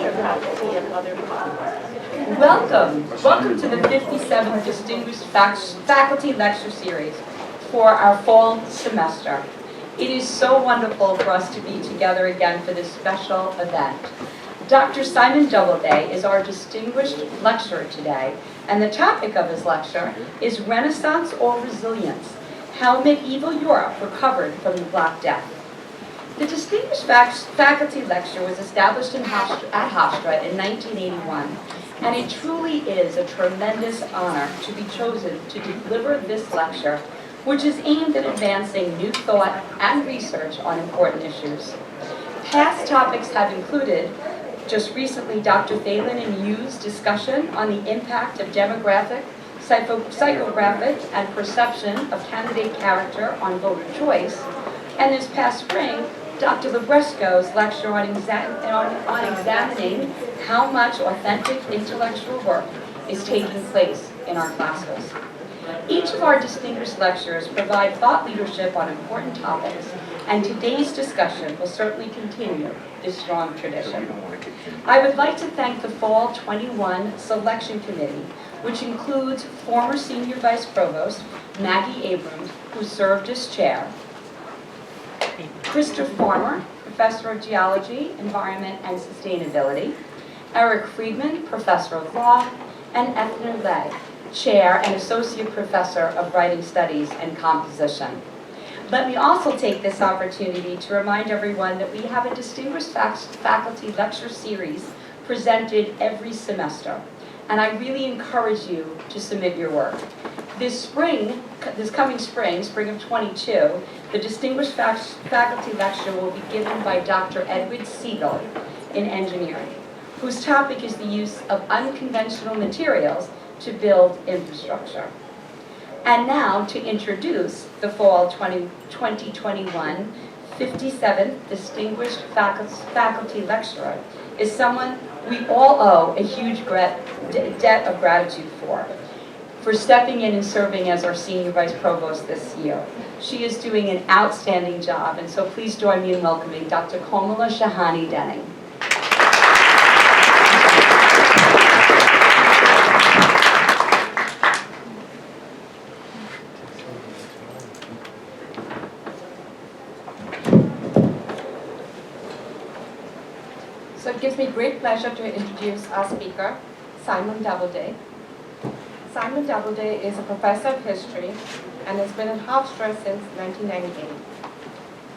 lecture faculty and other colleagues. Welcome to the 57th Distinguished Faculty Lecture Series for our fall semester. It is so wonderful for us to be together again for this special event. Dr. Simon Doubleday is our distinguished lecturer today, and the topic of his lecture is Renaissance or Resilience, How Medieval Europe Recovered from the Black Death. The Distinguished Faculty Lecture was established at Hofstra in 1981, and it truly is a tremendous honor to be chosen to deliver this lecture, which is aimed at advancing new thought and research on important issues. Past topics have included, just recently, Dr. Phelan and Yu's discussion on the impact of demographic, psychographic, and perception of candidate character on voter choice, and this past spring, Dr. Libresco's lecture on examining how much authentic intellectual work is taking place in our classes. Each of our distinguished lecturers provide thought leadership on important topics, and today's discussion will certainly continue this strong tradition. I would like to thank the Fall 21 Selection Committee, which includes former Senior Vice Provost Maggie Abrams, who served as chair, Christopher Farmer, Professor of Geology, Environment, and Sustainability, Eric Friedman, Professor of Law, and Ethner Lay, Chair and Associate Professor of Writing Studies and Composition. Let me also take this opportunity to remind everyone that we have a Distinguished Faculty Lecture Series presented every semester, and I really encourage you to submit your work. This coming spring of 22, the Distinguished Faculty Lecture will be given by Dr. Edward Siegel in engineering, whose topic is the use of unconventional materials to build infrastructure. And now to introduce the Fall 2021 57th Distinguished Faculty Lecturer is someone we all owe a huge debt of gratitude for stepping in and serving as our Senior Vice Provost this year. She is doing an outstanding job, and so please join me in welcoming Dr. Komala Shahani-Denning. So it gives me great pleasure to introduce our speaker, Simon Doubleday. Simon Doubleday is a professor of history and has been at Hofstra since 1998.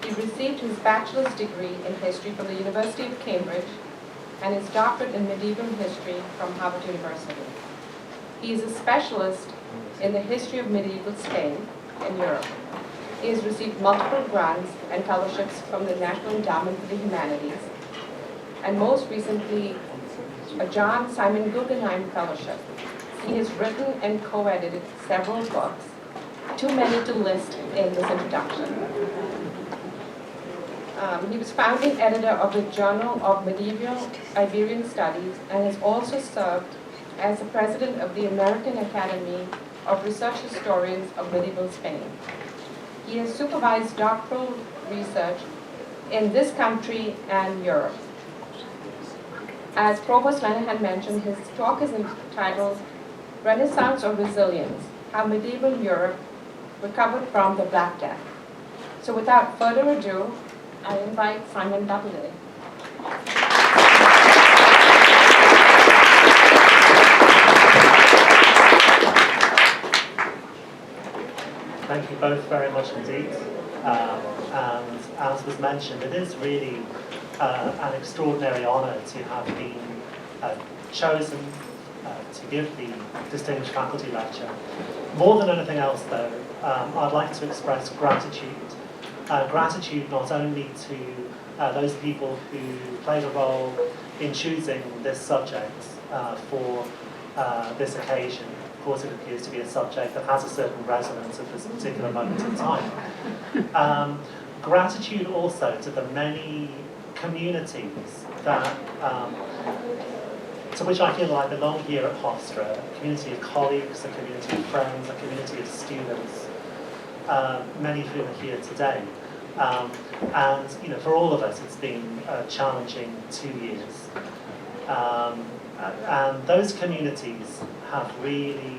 He received his bachelor's degree in history from the University of Cambridge and his doctorate in medieval history from Harvard University. He is a specialist in the history of medieval Spain and Europe. He has received multiple grants and fellowships from the National Endowment for the Humanities, and most recently, a John Simon Guggenheim Fellowship. He has written and co-edited several books, too many to list in this introduction. He was founding editor of the Journal of Medieval Iberian Studies and has also served as the president of the American Academy of Research Historians of Medieval Spain. He has supervised doctoral research in this country and Europe. As Provost Lenihan mentioned, his talk is entitled Renaissance or Resilience, How Medieval Europe Recovered from the Black Death. So without further ado, I invite Simon Doubleday. Thank you both very much indeed. And as was mentioned, it is really an extraordinary honour to have been chosen to give the Distinguished Faculty Lecture. More than anything else, though, I'd like to express gratitude. Gratitude not only to those people who played a role in choosing this subject for this occasion. Of course, it appears to be a subject that has a certain resonance at this particular moment in time. Gratitude also to the many communities that to which I feel I belong here at Hofstra, a community of colleagues, a community of friends, a community of students, many of whom are here today. And for all of us, it's been a challenging 2 years. And those communities have really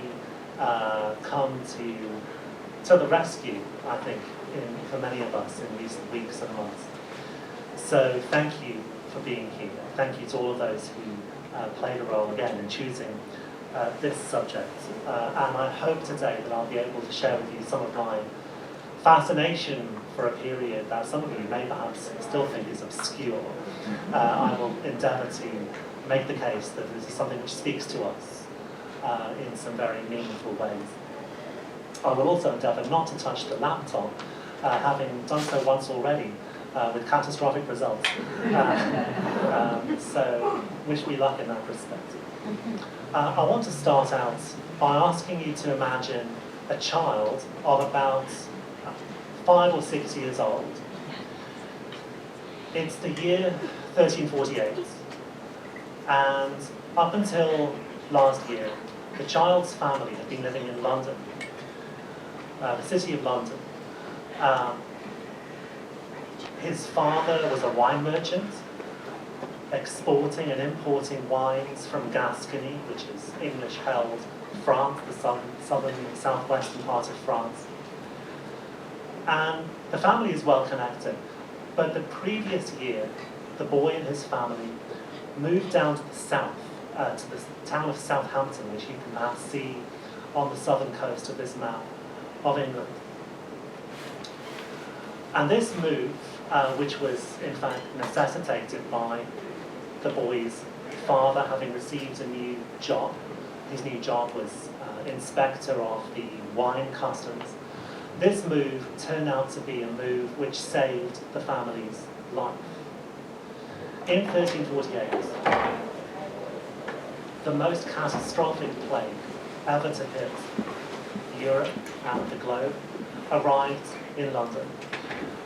come to the rescue, I think, for many of us in recent weeks and months. So thank you for being here. Thank you to all of those who played a role again in choosing this subject. And I hope today that I'll be able to share with you some of my fascination for a period that some of you may perhaps still think is obscure. I will endeavour to make the case that this is something which speaks to us in some very meaningful ways. I will also endeavour not to touch the laptop, having done so once already with catastrophic results. So wish me luck in that respect. I want to start out by asking you to imagine a child of about 5 or 6 years old. It's the year 1348, and up until last year, the child's family had been living in London, the city of London. His father was a wine merchant, exporting and importing wines from Gascony, which is English-held France, the southern southwestern part of France. And the family is well connected, but the previous year, the boy and his family moved down to the south, to the town of Southampton, which you can perhaps see on the southern coast of this map of England. And this move, which was in fact necessitated by the boy's father having received a new job. His new job was inspector of the wine customs. This move turned out to be a move which saved the family's life. In 1348, the most catastrophic plague ever to hit Europe and the globe arrived in London.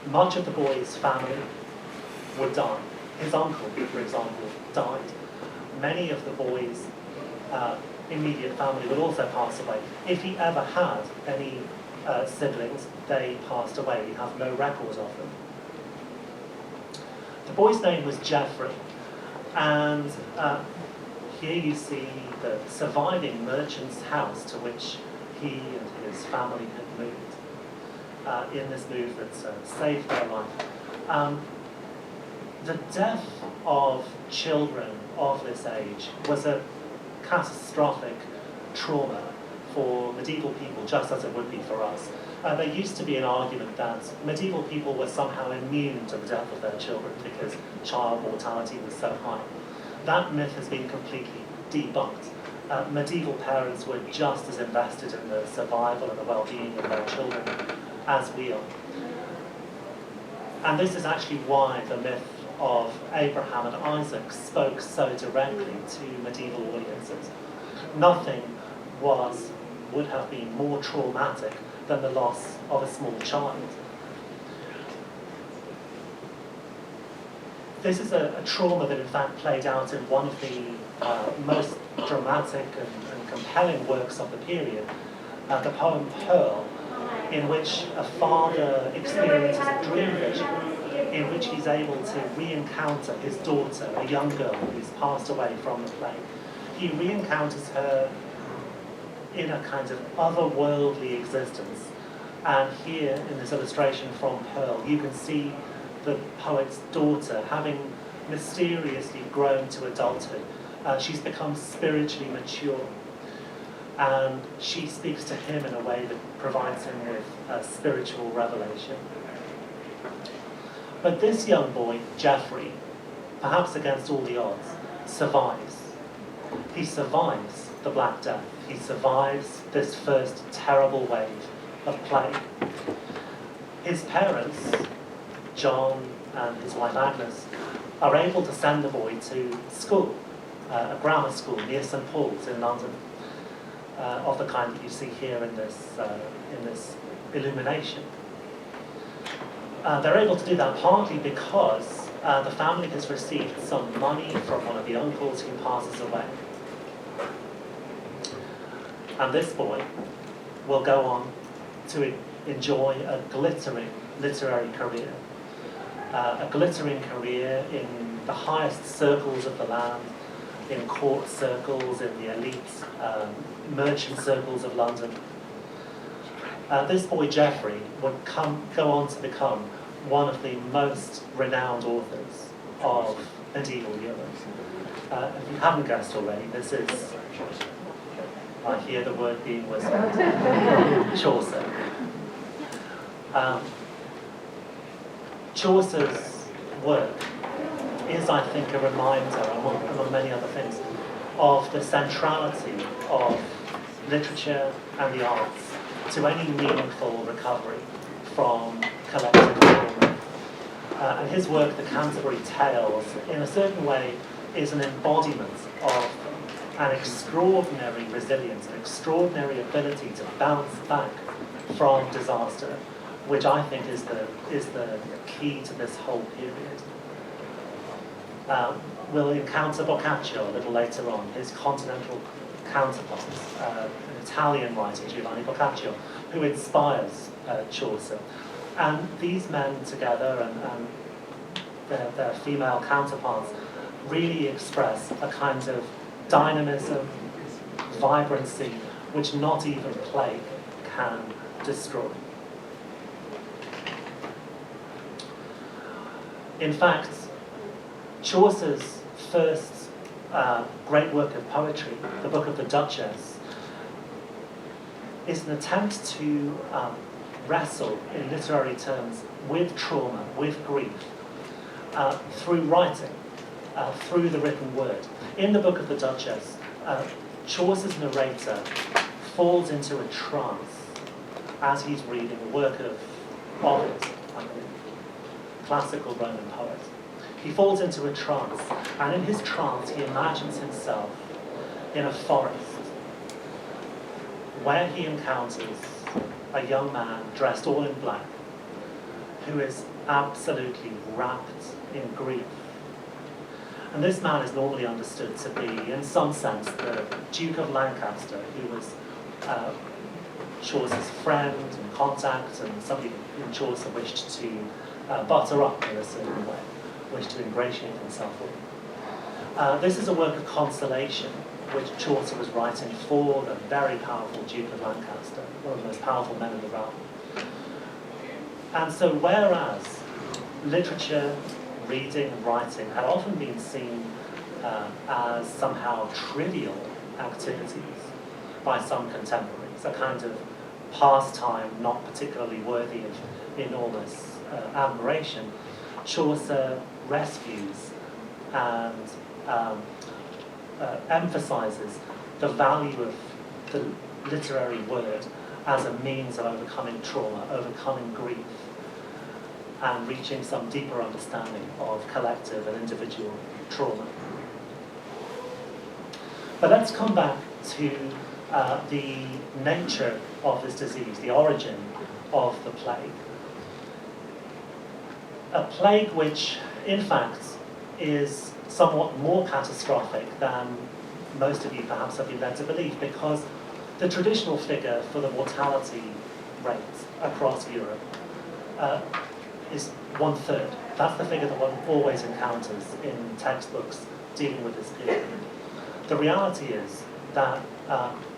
Much of the boy's family would die. His uncle, for example, died. Many of the boy's immediate family would also pass away. If he ever had any siblings, they passed away. We have no record of them. The boy's name was Geoffrey, and here you see the surviving merchant's house to which he and his family had moved in this move that saved their life. The death of children of this age was a catastrophic trauma for medieval people, just as it would be for us. There used to be an argument that medieval people were somehow immune to the death of their children because child mortality was so high. That myth has been completely debunked. Medieval parents were just as invested in the survival and the well-being of their children as we are. And this is actually why the myth of Abraham and Isaac spoke so directly to medieval audiences. Nothing would have been more traumatic than the loss of a small child. This is a trauma that in fact played out in one of the most dramatic and compelling works of the period, the poem Pearl, in which a father experiences a dream vision in which he's able to re-encounter his daughter, a young girl who's passed away from the plague. He re-encounters her in a kind of otherworldly existence. And here, in this illustration from Pearl, you can see the poet's daughter having mysteriously grown to adulthood. She's become spiritually mature. And she speaks to him in a way that provides him with a spiritual revelation. But this young boy, Geoffrey, perhaps against all the odds, survives. He survives the Black Death. He survives this first terrible wave of plague. His parents, John and his wife Agnes, are able to send the boy to school, a grammar school near St. Paul's in London, of the kind that you see here in this illumination. They're able to do that partly because the family has received some money from one of the uncles who passes away. And this boy will go on to enjoy a glittering literary career. A glittering career in the highest circles of the land, in court circles, in the elite merchant circles of London. This boy Geoffrey would go on to become one of the most renowned authors of medieval Europe. If you haven't guessed already, this is, I hear the word being whispered, Chaucer. Chaucer's work is, I think, a reminder, among many other things, of the centrality of literature and the arts to any meaningful recovery from collective trauma. And his work, The Canterbury Tales, in a certain way, is an embodiment of an extraordinary resilience, an extraordinary ability to bounce back from disaster, which I think is the key to this whole period. We'll encounter Boccaccio a little later on, his continental counterpart, an Italian writer, Giovanni Boccaccio, who inspires Chaucer. And these men together and their female counterparts really express a kind of dynamism, vibrancy, which not even plague can destroy. In fact, Chaucer's first great work of poetry, the Book of the Duchess, is an attempt to wrestle, in literary terms, with trauma, with grief, through writing, through the written word. In the Book of the Duchess, Chaucer's narrator falls into a trance as he's reading a work of Ovid, I believe, classical Roman poet. He falls into a trance, and in his trance he imagines himself in a forest where he encounters a young man dressed all in black who is absolutely wrapped in grief. And this man is normally understood to be, in some sense, the Duke of Lancaster, who was Chaucer's friend and contact, and somebody whom Chaucer wished to butter up in a certain way, wished to ingratiate himself with. This is a work of consolation, which Chaucer was writing for the very powerful Duke of Lancaster, one of the most powerful men in the realm. And so whereas literature, reading and writing had often been seen as somehow trivial activities by some contemporaries, a kind of pastime not particularly worthy of enormous admiration, Chaucer rescues and emphasizes the value of the literary word as a means of overcoming trauma, overcoming grief, and reaching some deeper understanding of collective and individual trauma. But let's come back to the nature of this disease, the origin of the plague. A plague which, in fact, is somewhat more catastrophic than most of you perhaps have been led to believe, because the traditional figure for the mortality rate across Europe is 1/3. That's the figure that one always encounters in textbooks dealing with this period. The reality is that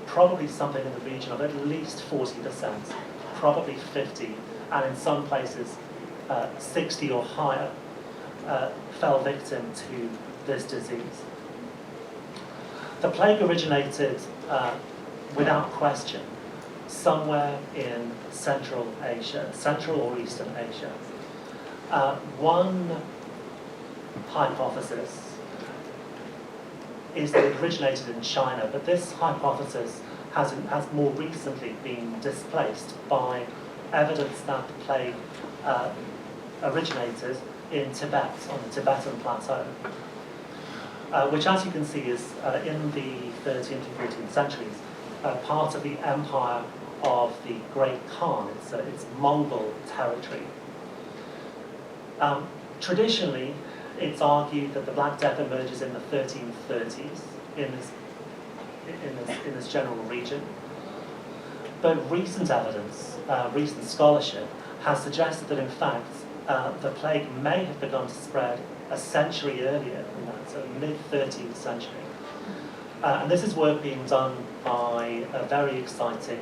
probably something in the region of at least 40%, probably 50%, and in some places 60 or higher, fell victim to this disease. The plague originated, without question, somewhere in Central Asia, Central or Eastern Asia. One hypothesis is that it originated in China, but this hypothesis has more recently been displaced by evidence that the plague originated in Tibet, on the Tibetan plateau, which, as you can see, is in the 13th and 14th centuries, part of the empire of the Great Khan. It's Mongol territory. Traditionally, it's argued that the Black Death emerges in the 1330s in this general region. But recent evidence, recent scholarship, has suggested that in fact the plague may have begun to spread a century earlier than that, so mid-13th century, And this is work being done by a very exciting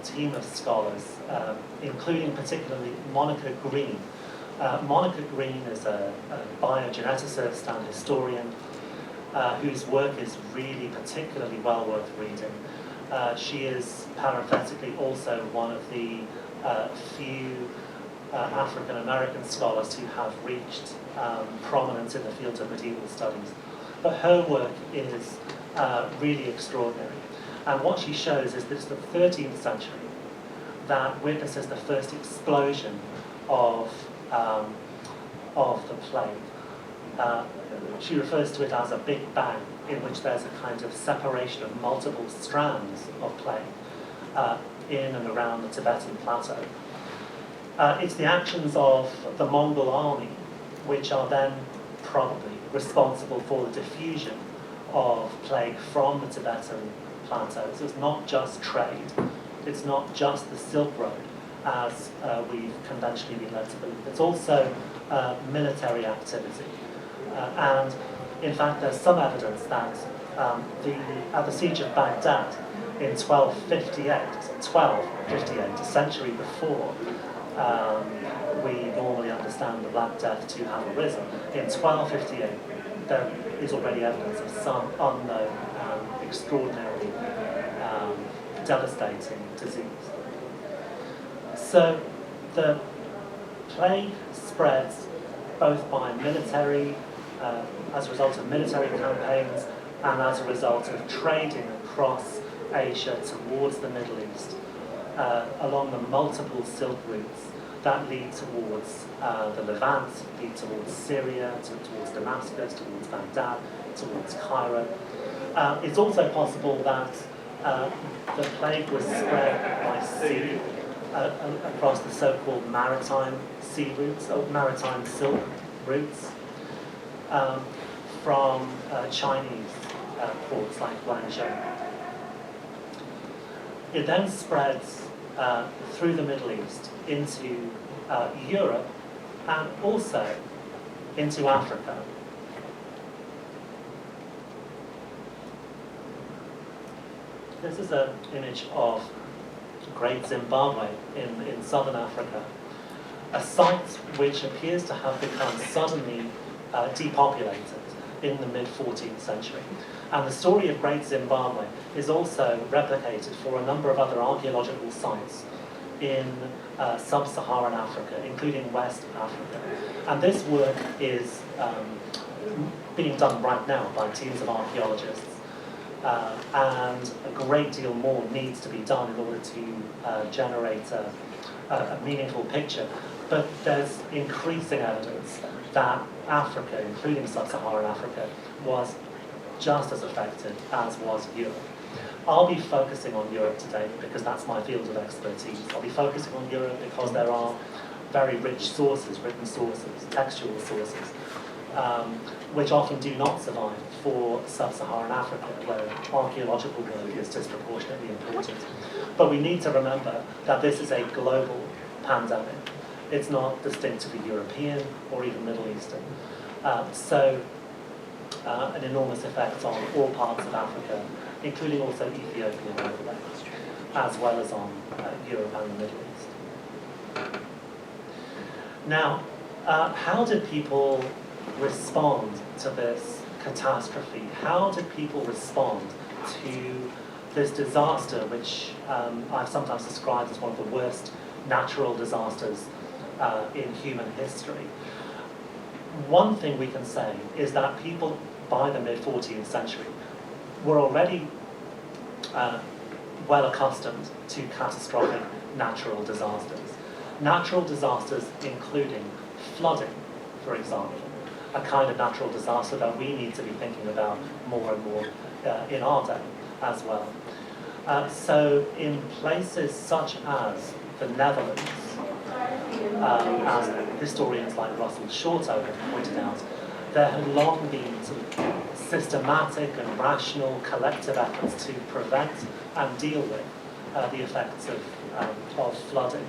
team of scholars, including particularly Monica Green. Monica Green is a biogeneticist and historian whose work is really particularly well worth reading. She is parenthetically also one of the few African American scholars who have reached prominence in the field of medieval studies. But her work is really extraordinary. And what she shows is that it's the 13th century that witnesses the first explosion of the plague. She refers to it as a big bang, in which there's a kind of separation of multiple strands of plague in and around the Tibetan plateau. It's the actions of the Mongol army which are then probably responsible for the diffusion of plague from the Tibetan plateau. So it's not just trade, it's not just the Silk Road, as we've conventionally been led to believe. It's also military activity. And in fact, there's some evidence that at the siege of Baghdad in 1258, a century before we normally understand the Black Death to have arisen, in 1258 there is already evidence of some unknown extraordinarily devastating disease. So the plague spreads both by military, as a result of military campaigns, and as a result of trading across Asia towards the Middle East, along the multiple Silk routes that lead towards the Levant, lead towards Syria, towards Damascus, towards Baghdad, towards Cairo. It's also possible that the plague was spread by sea across the so-called maritime sea routes, or maritime Silk routes, from Chinese ports like Guangzhou. It then spreads through the Middle East into Europe and also into Africa. This is an image of Great Zimbabwe in southern Africa, a site which appears to have become suddenly depopulated in the mid-14th century. And the story of Great Zimbabwe is also replicated for a number of other archaeological sites in sub-Saharan Africa, including West Africa. And this work is being done right now by teams of archaeologists. And a great deal more needs to be done in order to generate a meaningful picture. But there's increasing evidence that Africa, including sub-Saharan Africa, was just as affected as was Europe. I'll be focusing on Europe today because that's my field of expertise. I'll be focusing on Europe because there are very rich sources, written sources, textual sources, which often do not survive for sub-Saharan Africa, where archaeological work is disproportionately important. But we need to remember that this is a global pandemic. It's not distinctively European or even Middle Eastern. So an enormous effect on all parts of Africa, including also Ethiopia and overlay, as well as on Europe and the Middle East. Now, how did people respond to this catastrophe? How did people respond to this disaster, which I've sometimes described as one of the worst natural disasters in human history? One thing we can say is that people by the mid-14th century were already well accustomed to catastrophic natural disasters. Natural disasters including flooding, for example, a kind of natural disaster that we need to be thinking about more and more in our day as well. So in places such as the Netherlands, as historians like Russell Shorto have pointed out, there had long been sort of systematic and rational collective efforts to prevent and deal with the effects of flooding.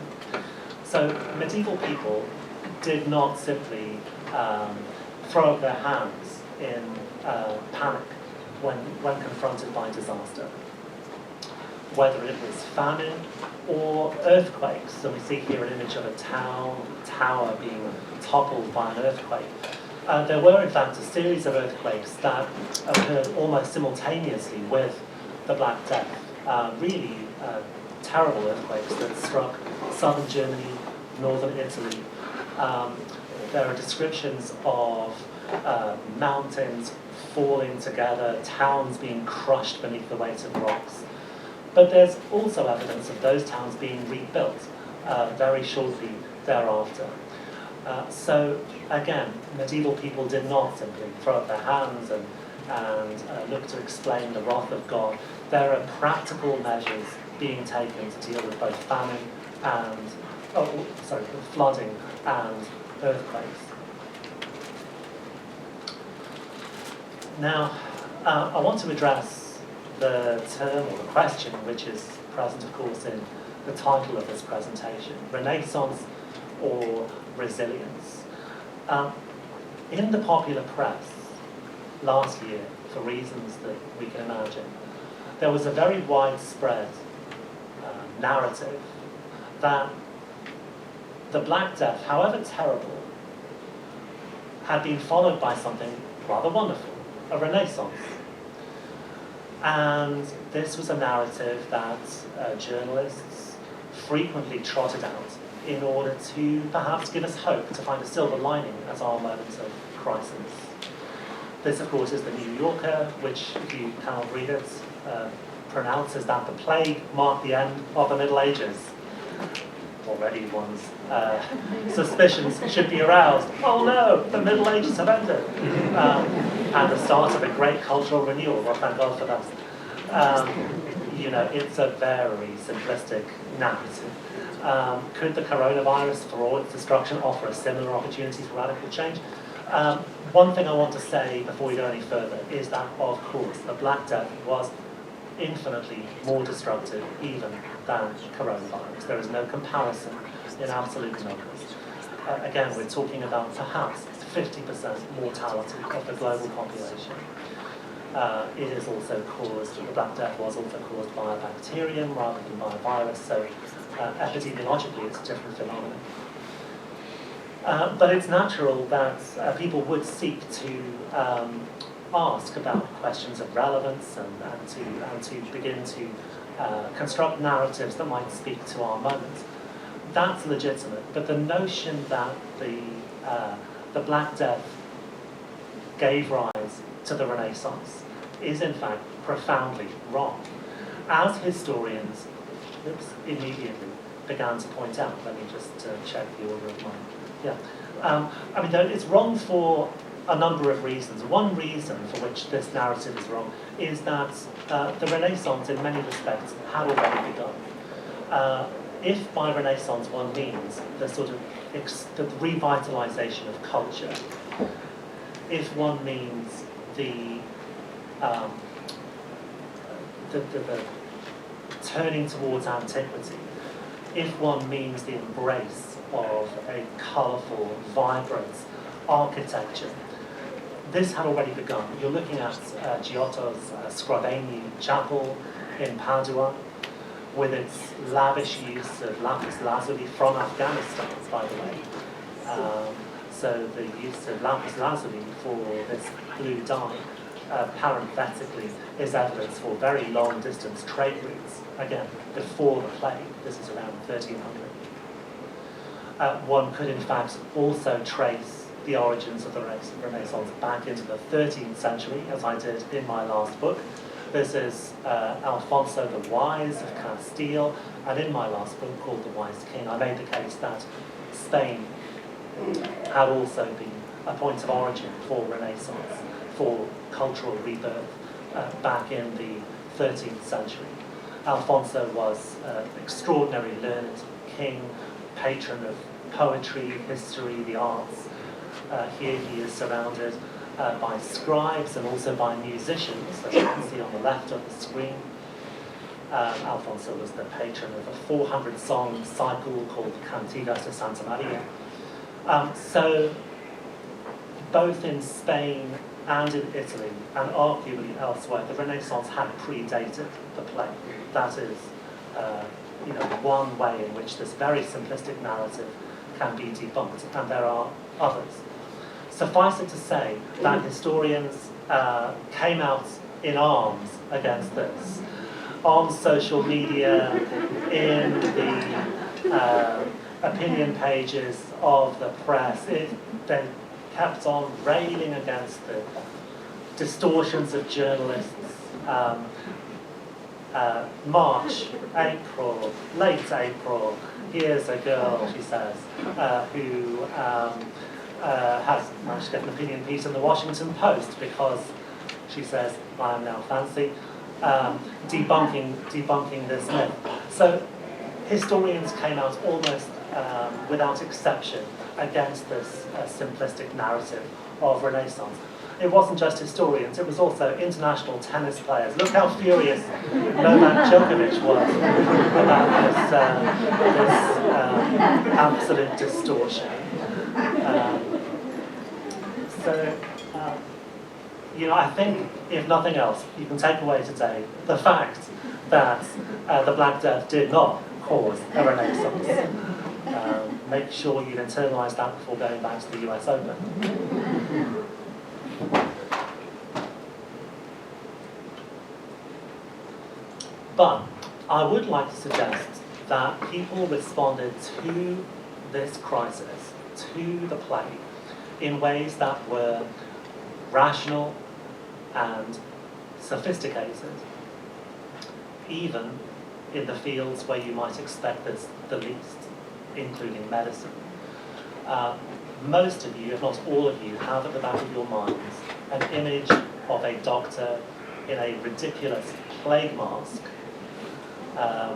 So medieval people did not simply throw up their hands in panic when confronted by disaster. Whether it was famine or earthquakes, so we see here an image of a tower being toppled by an earthquake. There were in fact a series of earthquakes that occurred almost simultaneously with the Black Death. Really terrible earthquakes that struck southern Germany, northern Italy. There are descriptions of mountains falling together, towns being crushed beneath the weight of rocks. But there's also evidence of those towns being rebuilt very shortly thereafter. So again, medieval people did not simply throw up their hands and look to explain the wrath of God. There are practical measures being taken to deal with both famine and, flooding and earthquakes. Now, I want to address the term or the question which is present, of course, in the title of this presentation, Renaissance or resilience. In the popular press last year, for reasons that we can imagine, there was a very widespread narrative that the Black Death, however terrible, had been followed by something rather wonderful, a Renaissance. And this was a narrative that journalists frequently trotted out in order to perhaps give us hope, to find a silver lining at our moments of crisis. This, of course, is the New Yorker, which, if you cannot read it, pronounces that the plague marked the end of the Middle Ages. Already one's suspicions should be aroused. Oh no, the Middle Ages have ended. And the start of a great cultural renewal. Well, thank God for that. It's a very simplistic narrative. Could the coronavirus, for all its destruction, offer a similar opportunity for radical change? One thing I want to say before we go any further is that, of course, the Black Death was infinitely more destructive even than coronavirus. There is no comparison in absolute numbers. Again, we're talking about perhaps 50% mortality of the global population. It is also caused, the Black Death was also caused by a bacterium rather than by a virus, so epidemiologically it's a different phenomenon. But it's natural that people would seek to ask about questions of relevance and to begin to construct narratives that might speak to our moment. That's legitimate, but the notion that the Black Death gave rise to the Renaissance is in fact profoundly wrong. As historians immediately began to point out, let me just check the order of mine. Yeah, it's wrong for a number of reasons. One reason for which this narrative is wrong is that the Renaissance, in many respects, had already begun. If by Renaissance one means the sort of the revitalization of culture, if one means the turning towards antiquity, if one means the embrace of a colourful, vibrant architecture, this had already begun. You're looking at Giotto's Scrovegni Chapel in Padua, with its lavish use of lapis lazuli from Afghanistan, by the way. So the use of lapis lazuli for this blue dye, parenthetically, is evidence for very long-distance trade routes, again, before the plague. This is around 1300. One could, in fact, also trace the origins of the Renaissance back into the 13th century, as I did in my last book. This is Alfonso the Wise of Castile, and in my last book called The Wise King, I made the case that Spain had also been a point of origin for Renaissance, for cultural rebirth back in the 13th century. Alfonso was an extraordinary learned king, patron of poetry, history, the arts. Here he is surrounded by scribes and also by musicians, as you can see on the left of the screen. Alfonso was the patron of a 400-song cycle called Cantigas de Santa Maria. So both in Spain and in Italy, and arguably elsewhere, the Renaissance had predated the plague. That is, one way in which this very simplistic narrative can be debunked, and there are others. Suffice it to say that historians came out in arms against this on social media, in the opinion pages of the press. They kept on railing against the distortions of journalists. March, April, late April, here's a girl, she says, who has managed to get an opinion piece in the Washington Post because she says, I am now fancy, debunking this myth. So historians came out almost without exception against this simplistic narrative of Renaissance. It wasn't just historians, it was also international tennis players. Look how furious Novak Djokovic was about this absolute distortion. I think, if nothing else, you can take away today the fact that the Black Death did not cause a Renaissance. Make sure you internalise that before going back to the US Open. But I would like to suggest that people responded to this crisis, to the plague, in ways that were rational and sophisticated, even in the fields where you might expect this the least, including medicine. Most of you, if not all of you, have at the back of your minds an image of a doctor in a ridiculous plague mask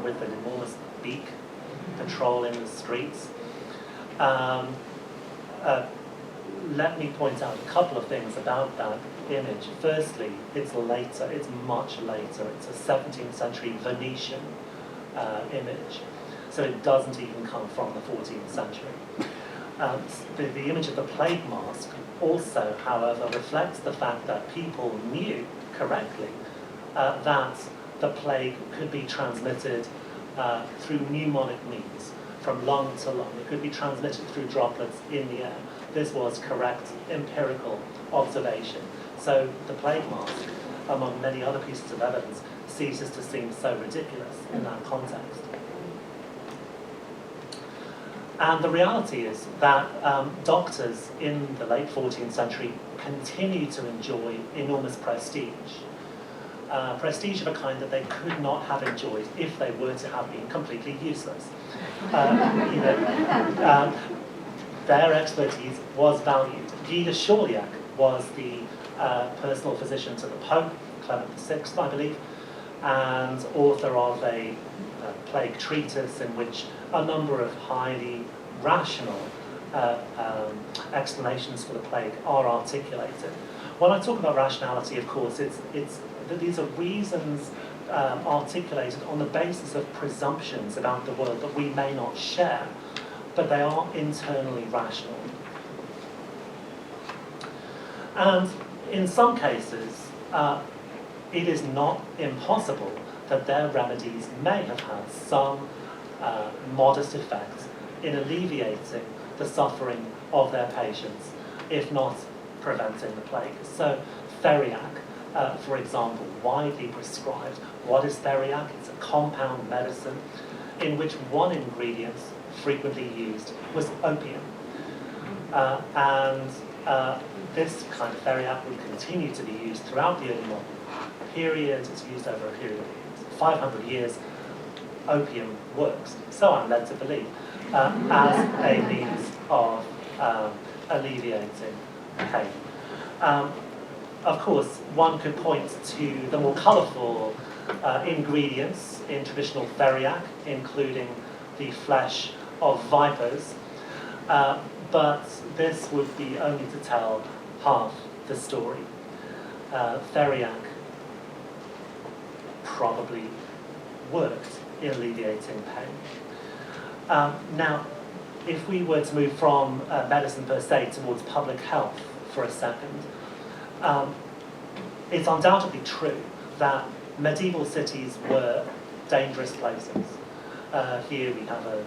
with an enormous beak patrolling the streets. Let me point out a couple of things about that image. Firstly, it's later, it's much later. It's a 17th century Venetian image. So it doesn't even come from the 14th century. The image of the plague mask also, however, reflects the fact that people knew correctly that the plague could be transmitted through pneumonic means, from lung to lung. It could be transmitted through droplets in the air. This was correct empirical observation. So the plague mask, among many other pieces of evidence, ceases to seem so ridiculous in that context. And the reality is that doctors in the late 14th century continue to enjoy enormous prestige. Prestige of a kind that they could not have enjoyed if they were to have been completely useless. Their expertise was valued. Guy de Chauliac was the personal physician to the Pope, Clement VI, I believe, and author of a plague treatise in which a number of highly rational explanations for the plague are articulated. When I talk about rationality, of course, it's that these are reasons articulated on the basis of presumptions about the world that we may not share, but they are internally rational. And in some cases, it is not impossible that their remedies may have had some modest effect in alleviating the suffering of their patients, if not preventing the plague. So theriac, for example, widely prescribed. What is theriac? It's a compound medicine in which one ingredient frequently used was opium. This kind of theriac would continue to be used throughout the early modern period. It's used over a period of 500 years. Opium works, so I'm led to believe, as a means of alleviating pain. Of course, one could point to the more colourful ingredients in traditional theriac, including the flesh of vipers, but this would be only to tell half the story. Theriac probably worked in alleviating pain. Now, if we were to move from medicine per se towards public health for a second, It's undoubtedly true that medieval cities were dangerous places. Here we have a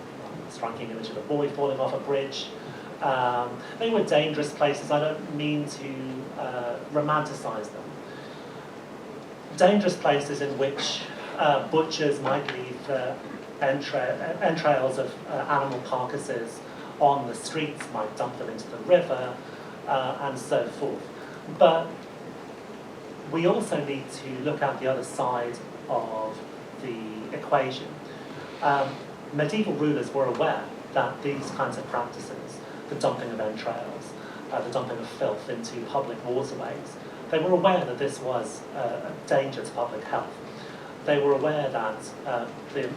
striking image of a boy falling off a bridge. They were dangerous places. I don't mean to romanticize them. Dangerous places in which butchers might leave entrails of animal carcasses on the streets, might dump them into the river, and so forth. But we also need to look at the other side of the equation. Medieval rulers were aware that these kinds of practices, the dumping of entrails, the dumping of filth into public waterways, they were aware that this was a danger to public health. They were aware that the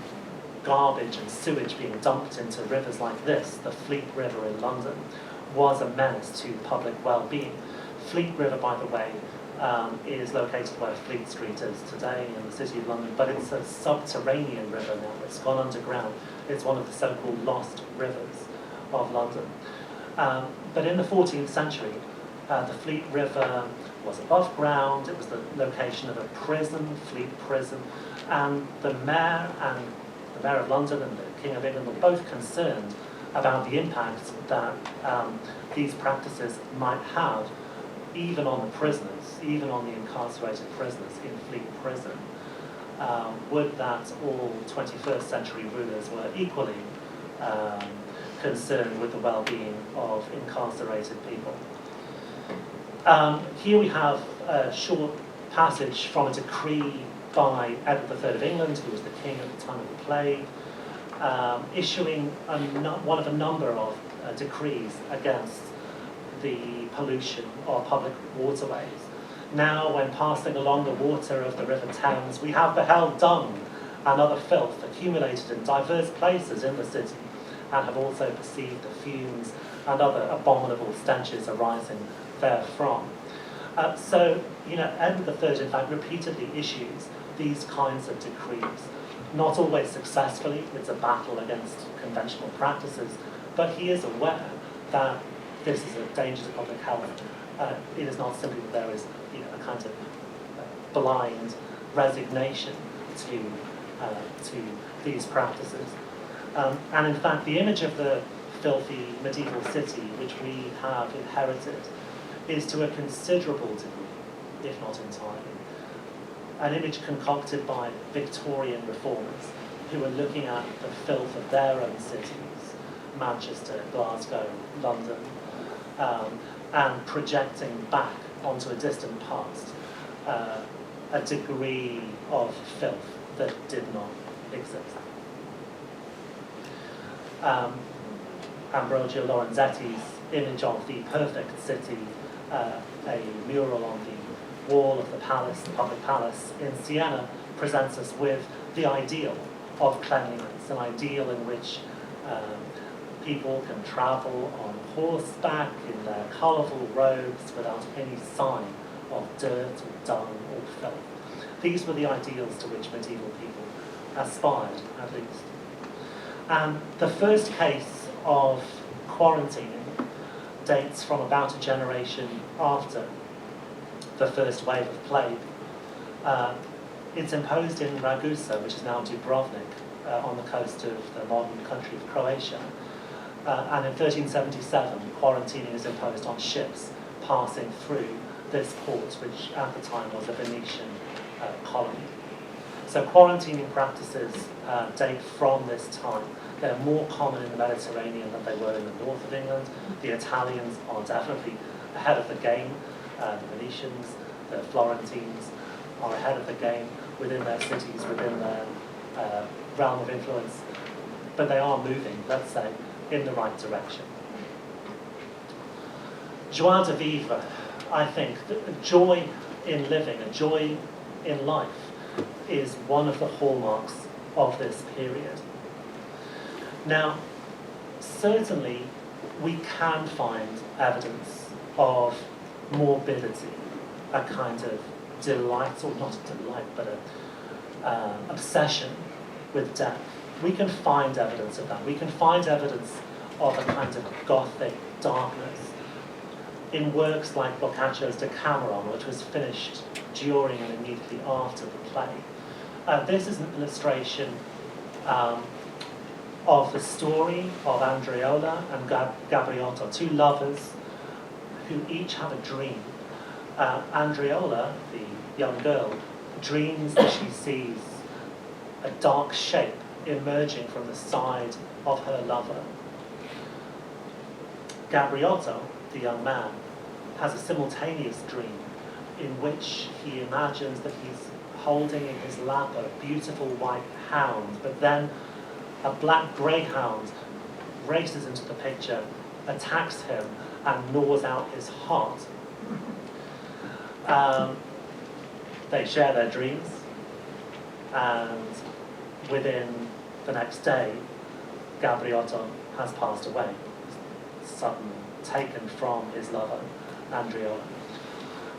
garbage and sewage being dumped into rivers like this, the Fleet River in London, was a menace to public well-being. Fleet River, by the way, is located where Fleet Street is today in the City of London, but it's a subterranean river now. It's gone underground. It's one of the so-called lost rivers of London. But in the 14th century, the Fleet River was above ground. It was the location of a prison, Fleet Prison, and the Mayor of London and the King of England were both concerned about the impact that these practices might have even on the prisoners, even on the incarcerated prisoners in Fleet Prison. Would that all 21st century rulers were equally concerned with the well-being of incarcerated people? Here we have a short passage from a decree by Edward III of England, who was the king at the time of the plague, issuing one of a number of decrees against the pollution of public waterways. Now, when passing along the water of the River Thames, we have beheld dung and other filth accumulated in diverse places in the city, and have also perceived the fumes and other abominable stenches arising therefrom. So, Edward III, in fact, repeatedly issues these kinds of decrees, not always successfully. It's a battle against conventional practices, but he is aware that this is a danger to public health. It is not simply that there is a kind of blind resignation to these practices. And in fact, the image of the filthy medieval city, which we have inherited, is to a considerable degree, if not entirely, an image concocted by Victorian reformers who were looking at the filth of their own cities, Manchester, Glasgow, London, and projecting back onto a distant past a degree of filth that did not exist. Ambrogio Lorenzetti's image of the perfect city, a mural on the wall of the palace, the public palace in Siena, presents us with the ideal of cleanliness, an ideal in which people can travel on horseback in their colourful robes without any sign of dirt or dung or filth. These were the ideals to which medieval people aspired, at least. And the first case of quarantining dates from about a generation after the first wave of plague. It's imposed in Ragusa, which is now Dubrovnik, on the coast of the modern country of Croatia. And in 1377, quarantining is imposed on ships passing through this port, which at the time was a Venetian colony. So quarantining practices date from this time. They're more common in the Mediterranean than they were in the north of England. The Italians are definitely ahead of the game. The Venetians, the Florentines are ahead of the game within their cities, within their realm of influence. But they are moving, let's say, in the right direction. Joie de vivre, I think, a joy in living, a joy in life, is one of the hallmarks of this period. Now, certainly we can find evidence of morbidity, a kind of delight, or not a delight, but an obsession with death. We can find evidence of that. We can find evidence of a kind of Gothic darkness. in works like Boccaccio's Decameron, which was finished during and immediately after the play. This is an illustration of the story of Andreola and Gabriotto, two lovers who each have a dream. Andreola, the young girl, dreams that she sees a dark shape emerging from the side of her lover. Gabriotto, the young man, has a simultaneous dream in which he imagines that he's holding in his lap a beautiful white hound, but then a black greyhound races into the picture, attacks him, and gnaws out his heart. They share their dreams, and within the next day, Gabriotto has passed away, suddenly taken from his lover, Andreola.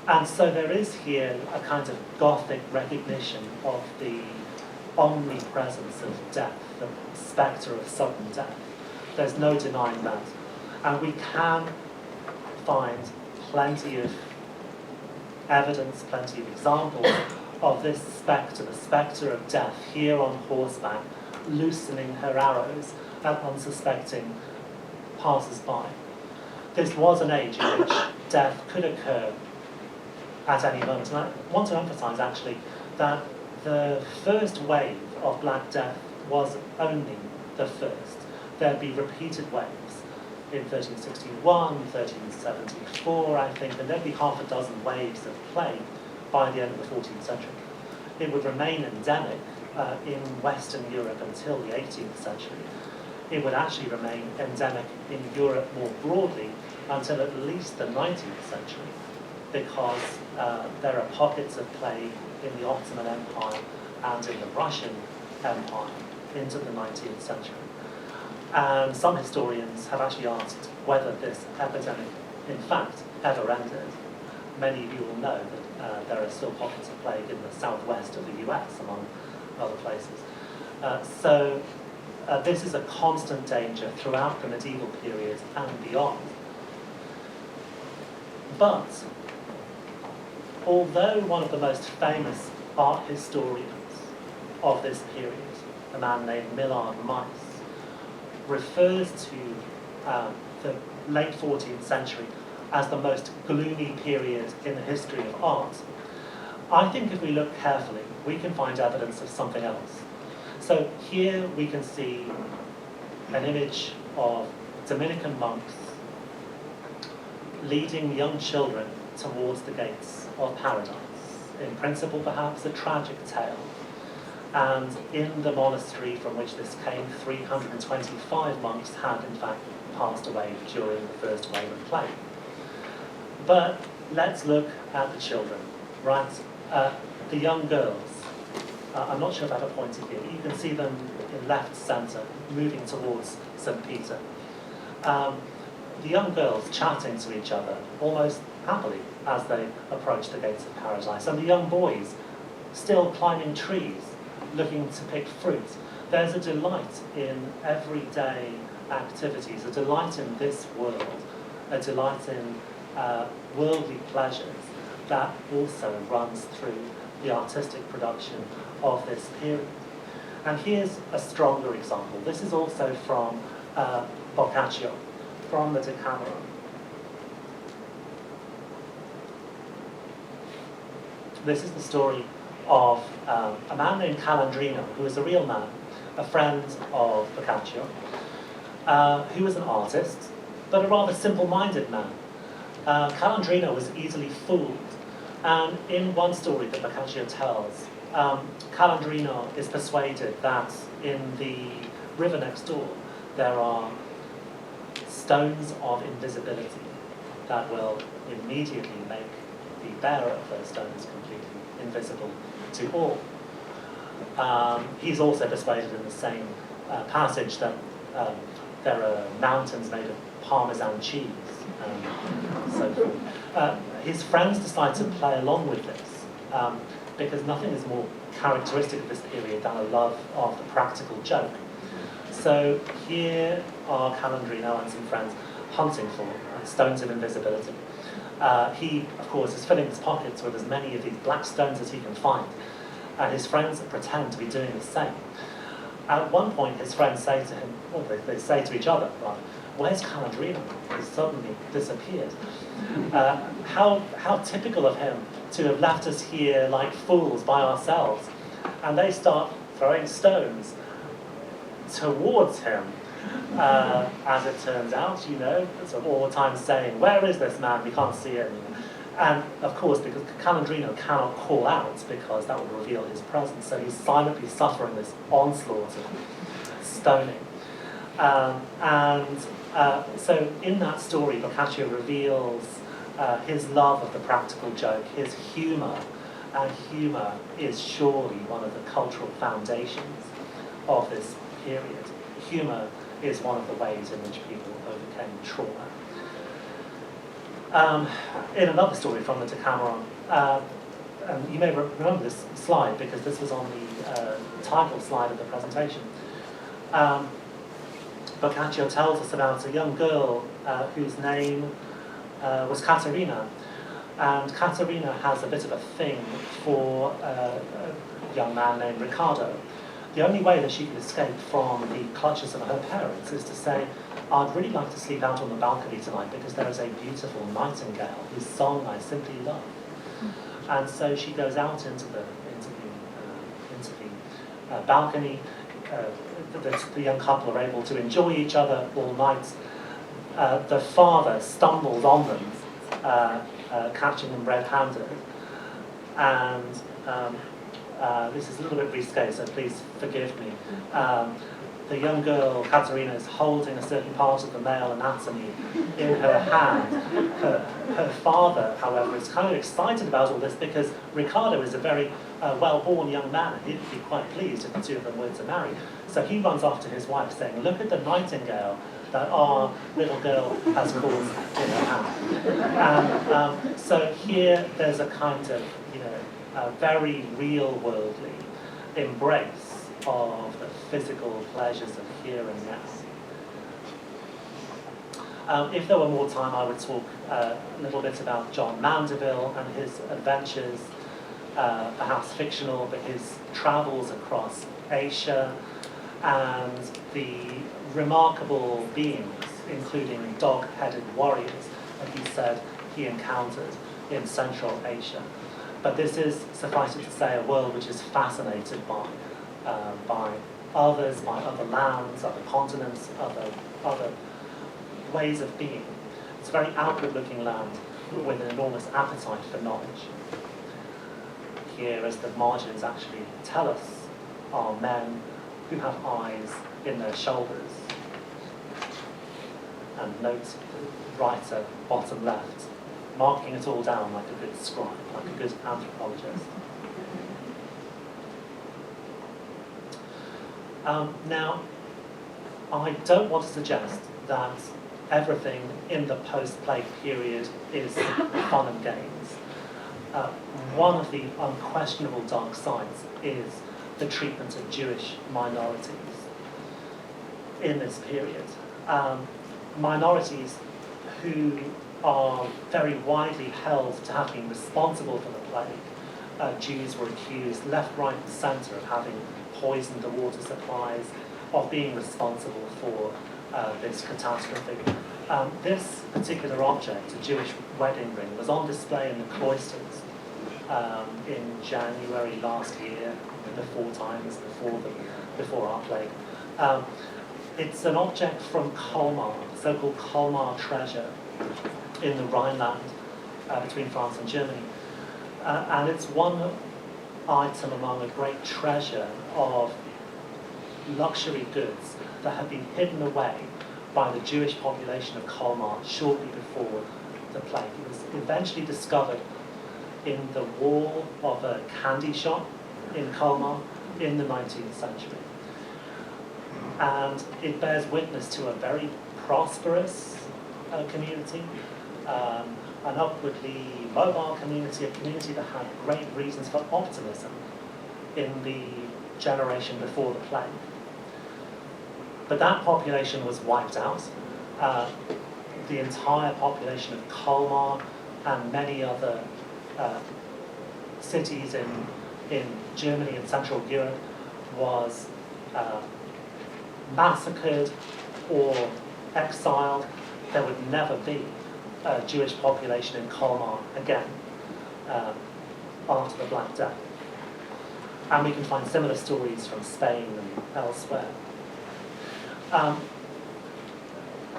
And so there is here a kind of Gothic recognition of the omnipresence of death, the spectre of sudden death. There's no denying that. And we can find plenty of evidence, plenty of examples of this spectre, the spectre of death, here on horseback, loosening her arrows at unsuspecting passers-by. This was an age in which death could occur at any moment. And I want to emphasize, actually, that the first wave of Black Death was only the first. There'd be repeated waves in 1361, 1374, I think, and there'd be half a dozen waves of plague by the end of the 14th century. It would remain endemic in Western Europe until the 18th century. It would actually remain endemic in Europe more broadly until at least the 19th century, because there are pockets of plague in the Ottoman Empire and in the Russian Empire into the 19th century. And some historians have actually asked whether this epidemic, in fact, ever ended. Many of you will know that there are still pockets of plague in the southwest of the US, among other places. So this is a constant danger throughout the medieval period and beyond. But although one of the most famous art historians of this period, a man named Millard Mice, refers to the late 14th century as the most gloomy period in the history of art, I think if we look carefully, we can find evidence of something else. So here we can see an image of Dominican monks leading young children towards the gates of paradise. In principle, perhaps a tragic tale. And in the monastery from which this came, 325 monks had in fact passed away during the first wave of plague. But let's look at the children, right? The young girls. I'm not sure if I have a pointer here. You can see them in left centre, moving towards St. Peter. The young girls chatting to each other almost happily as they approach the gates of paradise. And the young boys still climbing trees, looking to pick fruit. There's a delight in everyday activities, a delight in this world, a delight in worldly pleasures that also runs through the artistic production of this period. And here's a stronger example. This is also from Boccaccio, from the Decameron. This is the story of a man named Calandrino, who is a real man, a friend of Boccaccio, who was an artist, but a rather simple-minded man. Calandrino was easily fooled, and in one story that Boccaccio tells, Calandrino is persuaded that in the river next door there are stones of invisibility that will immediately make the bearer of those stones completely invisible to all. He's also persuaded in the same passage that there are mountains made of Parmesan cheese and so forth. His friends decide to play along with this because nothing is more characteristic of this period than a love of the practical joke. So here are Calandrino and some friends hunting for, stones of invisibility. He, of course, is filling his pockets with as many of these black stones as he can find, and his friends pretend to be doing the same. At one point, his friends say to him, or they say to each other, rather, "Where's Canterbury? He's suddenly disappeared." How typical of him to have left us here like fools by ourselves. And they start throwing stones towards him. As it turns out, it's all the time saying, "Where is this man? We can't see him." And of course, because Calandrino cannot call out because that would reveal his presence, so he's silently suffering this onslaught of stoning. So in that story, Boccaccio reveals his love of the practical joke, his humour, and humour is surely one of the cultural foundations of this period. Humour is one of the ways in which people overcame trauma. In another story from the Decameron, and you may remember this slide because this was on the title slide of the presentation, Boccaccio tells us about a young girl whose name was Caterina, and Caterina has a bit of a thing for a young man named Riccardo. The only way that she can escape from the clutches of her parents is to say, "I'd really like to sleep out on the balcony tonight because there is a beautiful nightingale whose song I simply love." And so she goes out into the balcony. The young couple are able to enjoy each other all night. The father stumbles on them, catching them red-handed, and this is a little bit risque, so please forgive me. The young girl, Caterina, is holding a certain part of the male anatomy in her hand. Her father, however, is kind of excited about all this because Riccardo is a very well-born young man, and he'd be quite pleased if the two of them were to marry. So he runs off to his wife saying, "Look at the nightingale that our little girl has caught in her hand." So here there's a kind of, a very real-worldly embrace of the physical pleasures of here and now. If there were more time, I would talk a little bit about John Mandeville and his adventures, perhaps fictional, but his travels across Asia and the remarkable beings, including dog-headed warriors, that he said he encountered in Central Asia. But this is, suffice it to say, a world which is fascinated by others, by other lands, other continents, other ways of being. It's a very outward-looking land with an enormous appetite for knowledge. Here, as the margins actually tell us, are men who have eyes in their shoulders. And note the writer, bottom left, marking it all down like a good scribe, like a good anthropologist. Now, I don't want to suggest that everything in the post-plague period is fun and games. One of the unquestionable dark sides is the treatment of Jewish minorities in this period. Minorities who are very widely held to have been responsible for the plague. Jews were accused left, right and centre of having poisoned the water supplies, of being responsible for this catastrophe. This particular object, a Jewish wedding ring, was on display in the cloisters in January last year, before our plague. It's an object from Colmar, the so-called Colmar treasure in the Rhineland between France and Germany. And it's one item among a great treasure of luxury goods that had been hidden away by the Jewish population of Colmar shortly before the plague. It was eventually discovered in the wall of a candy shop in Colmar in the 19th century. And it bears witness to a very prosperous community, an upwardly mobile community, a community that had great reasons for optimism in the generation before the plague. But that population was wiped out. the entire population of Colmar and many other cities in Germany and Central Europe was massacred or exiled. There would never be a Jewish population in Colmar again after the Black Death. And we can find similar stories from Spain and elsewhere.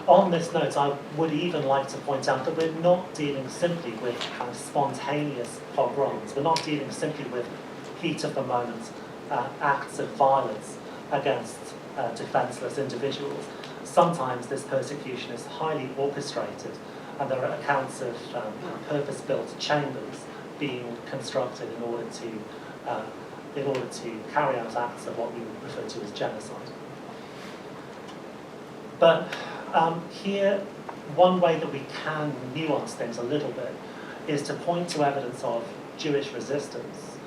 On this note, I would even like to point out that we're not dealing simply with kind of spontaneous pogroms. We're not dealing simply with heat of the moment acts of violence against defenseless individuals. Sometimes this persecution is highly orchestrated, and there are accounts of purpose-built chambers being constructed in order to carry out acts of what we would refer to as genocide. But here, one way that we can nuance things a little bit is to point to evidence of Jewish resistance.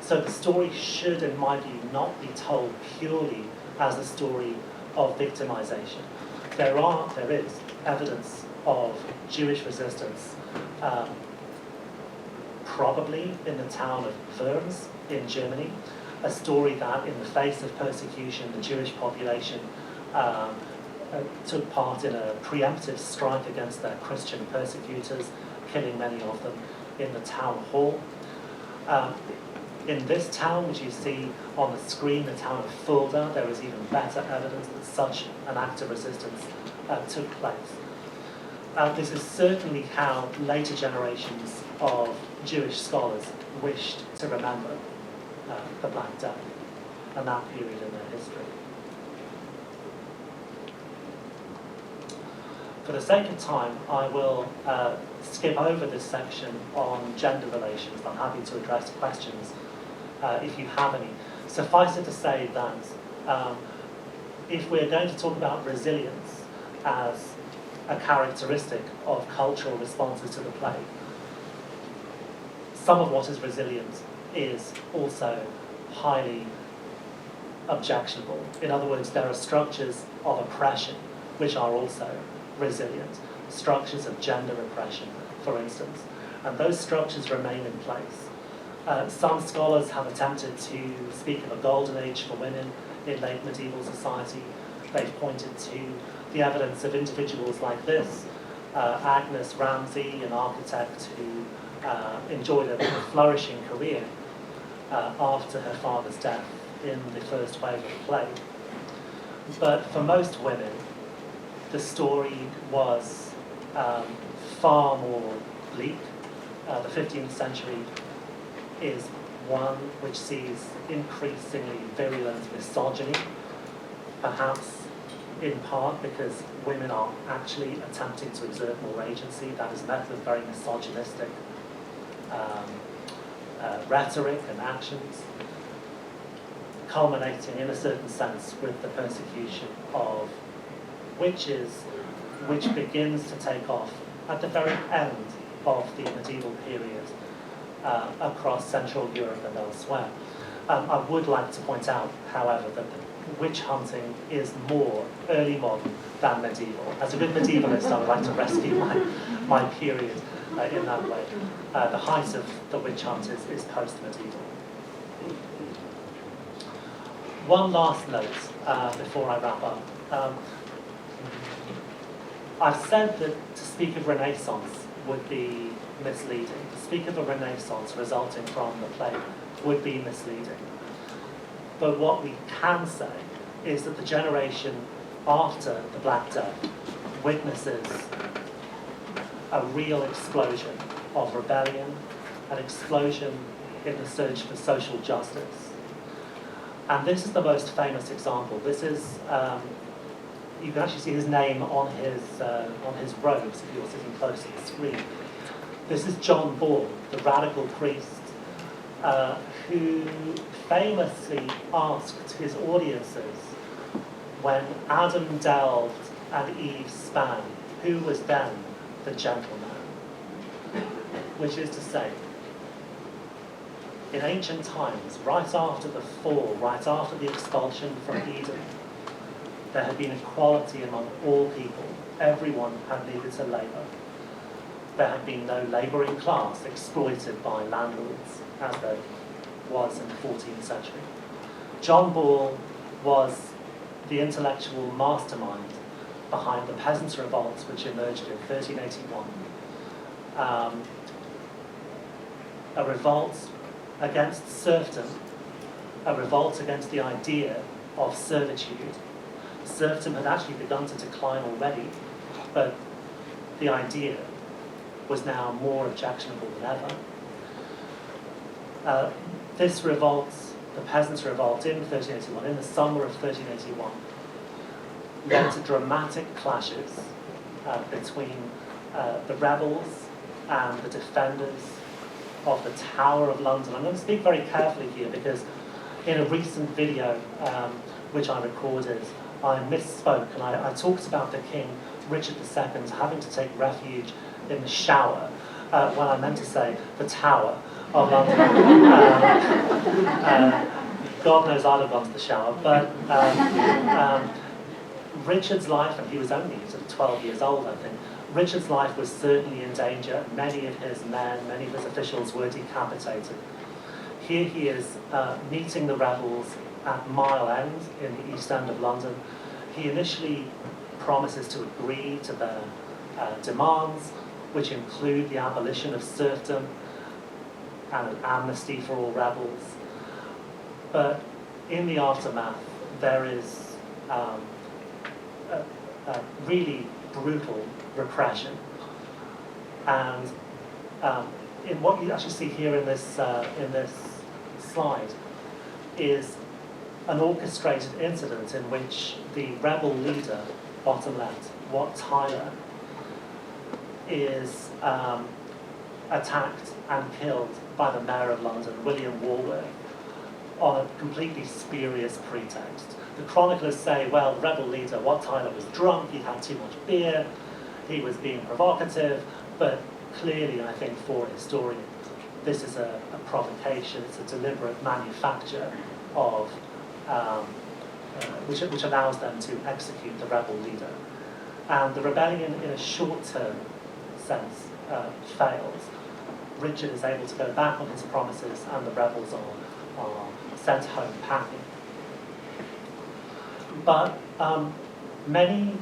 So the story should, in my view, not be told purely as a story of victimization. There is evidence of Jewish resistance, probably in the town of Worms in Germany, a story that in the face of persecution, the Jewish population took part in a preemptive strike against their Christian persecutors, killing many of them in the town hall. In this town, which you see on the screen, the town of Fulda, there is even better evidence that such an act of resistance took place. This is certainly how later generations of Jewish scholars wished to remember the Black Death and that period in their history. For the sake of time, I will skip over this section on gender relations. I'm happy to address questions if you have any. Suffice it to say that if we're going to talk about resilience as a characteristic of cultural responses to the plague, some of what is resilient is also highly objectionable. In other words, there are structures of oppression which are also resilient, structures of gender repression, for instance, and those structures remain in place. Some scholars have attempted to speak of a golden age for women in late medieval society. They've pointed to the evidence of individuals like this, Agnes Ramsay, an architect who enjoyed a flourishing career after her father's death in the first wave of the plague. But for most women, the story was far more bleak. The 15th century is one which sees increasingly virulent misogyny, perhaps in part because women are actually attempting to exert more agency. That is met with very misogynistic rhetoric and actions, culminating in a certain sense with the persecution of witches, which begins to take off at the very end of the medieval period across Central Europe and elsewhere. I would like to point out, however, that the witch hunting is more early modern than medieval. As a good medievalist, I would like to rescue my period in that way. The height of the witch hunt is post-medieval. One last note before I wrap up. I've said that to speak of Renaissance would be misleading. To speak of a Renaissance resulting from the plague would be misleading. But what we can say is that the generation after the Black Death witnesses a real explosion of rebellion, an explosion in the search for social justice. And this is the most famous example. This is, you can actually see his name on his robes if you're sitting close to the screen. This is John Ball, the radical priest, who famously asked his audiences when Adam delved and Eve span, who was then the gentleman? Which is to say, in ancient times, right after the fall, right after the expulsion from Eden, there had been equality among all people everyone had needed to labour. There had been no labouring class exploited by landlords, as there was in the 14th century. John Ball was the intellectual mastermind behind the peasants' revolts, which emerged in 1381. A revolt against serfdom, a revolt against the idea of servitude. Serfdom had actually begun to decline already, but the idea was now more objectionable than ever. This revolt, the peasants' revolt in 1381, in the summer of 1381, led to dramatic clashes between the rebels and the defenders of the Tower of London. I'm going to speak very carefully here because in a recent video which I recorded, I misspoke and I talked about the King, Richard II, having to take refuge in the shower when I meant to say the Tower of London. God knows I'd have gone to the shower, but Richard's life, and he was only sort of 12 years old, I think, Richard's life was certainly in danger. Many of his men, many of his officials were decapitated. Here he is meeting the rebels at Mile End in the East End of London. He initially promises to agree to their demands, which include the abolition of serfdom and an amnesty for all rebels. But in the aftermath, there is a really brutal repression. And in what you actually see here in this slide is an orchestrated incident in which the rebel leader, bottom left, Wat Tyler, is attacked and killed by the Mayor of London, William Walworth, on a completely spurious pretext. The chroniclers say, well, the rebel leader, Wat Tyler, was drunk, he'd had too much beer, he was being provocative, but clearly, I think, for a historian, this is a provocation, it's a deliberate manufacture of, which allows them to execute the rebel leader. And the rebellion, in a short-term sense, fails. Richard is able to go back on his promises, and the rebels are sent home packing. But many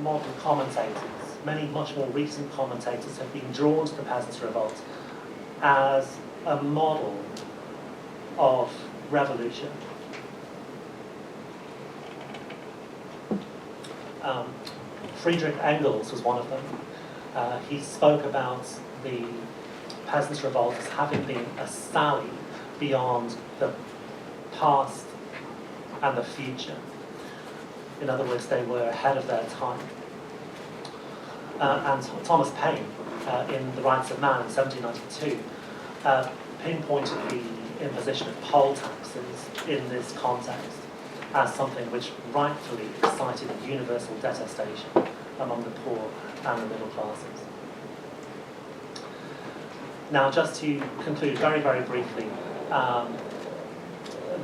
modern commentators, many much more recent commentators, have been drawn to the Peasants' Revolt as a model of revolution. Friedrich Engels was one of them. He spoke about the Peasants' Revolt as having been a sally beyond the past and the future. In other words, they were ahead of their time. And Thomas Paine, in The Rights of Man in 1792, pinpointed the imposition of poll taxes in this context as something which rightfully excited universal detestation among the poor and the middle classes. Now, just to conclude very, very briefly,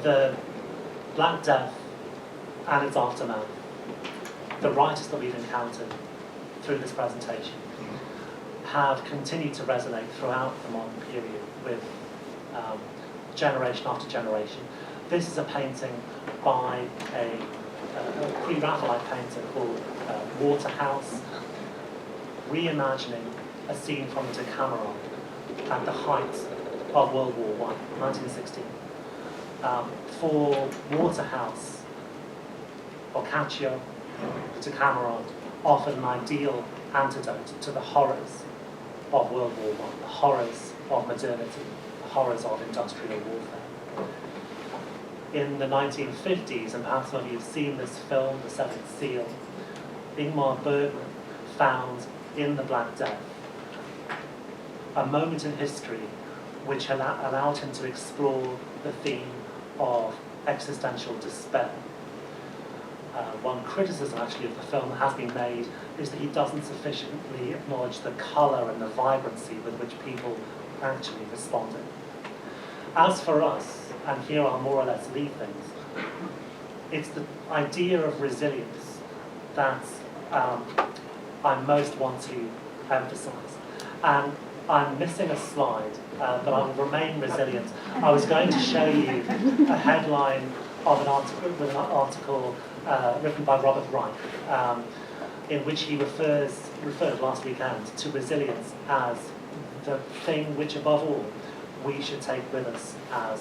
the Black Death and its aftermath, the writers that we've encountered through this presentation, have continued to resonate throughout the modern period with generation after generation. This is a painting by a pre-Raphaelite painter called Waterhouse, reimagining a scene from the Decameron at the height of World War I, 1916. For Waterhouse, Boccaccio, Decameron offered an ideal antidote to the horrors of World War I, the horrors of modernity, the horrors of industrial warfare. In the 1950s, and perhaps some of you have seen this film, The Seventh Seal, Ingmar Bergman found in The Black Death a moment in history which allowed him to explore the theme of existential despair. One criticism actually of the film that has been made is that he doesn't sufficiently acknowledge the colour and the vibrancy with which people actually responded. As for us, and here I'll more or less leave things, it's the idea of resilience that I most want to emphasize. And I'm missing a slide, but I will remain resilient. I was going to show you a headline of an article, with an article written by Robert Reich, in which he referred last weekend to resilience as the thing which, above all, we should take with us as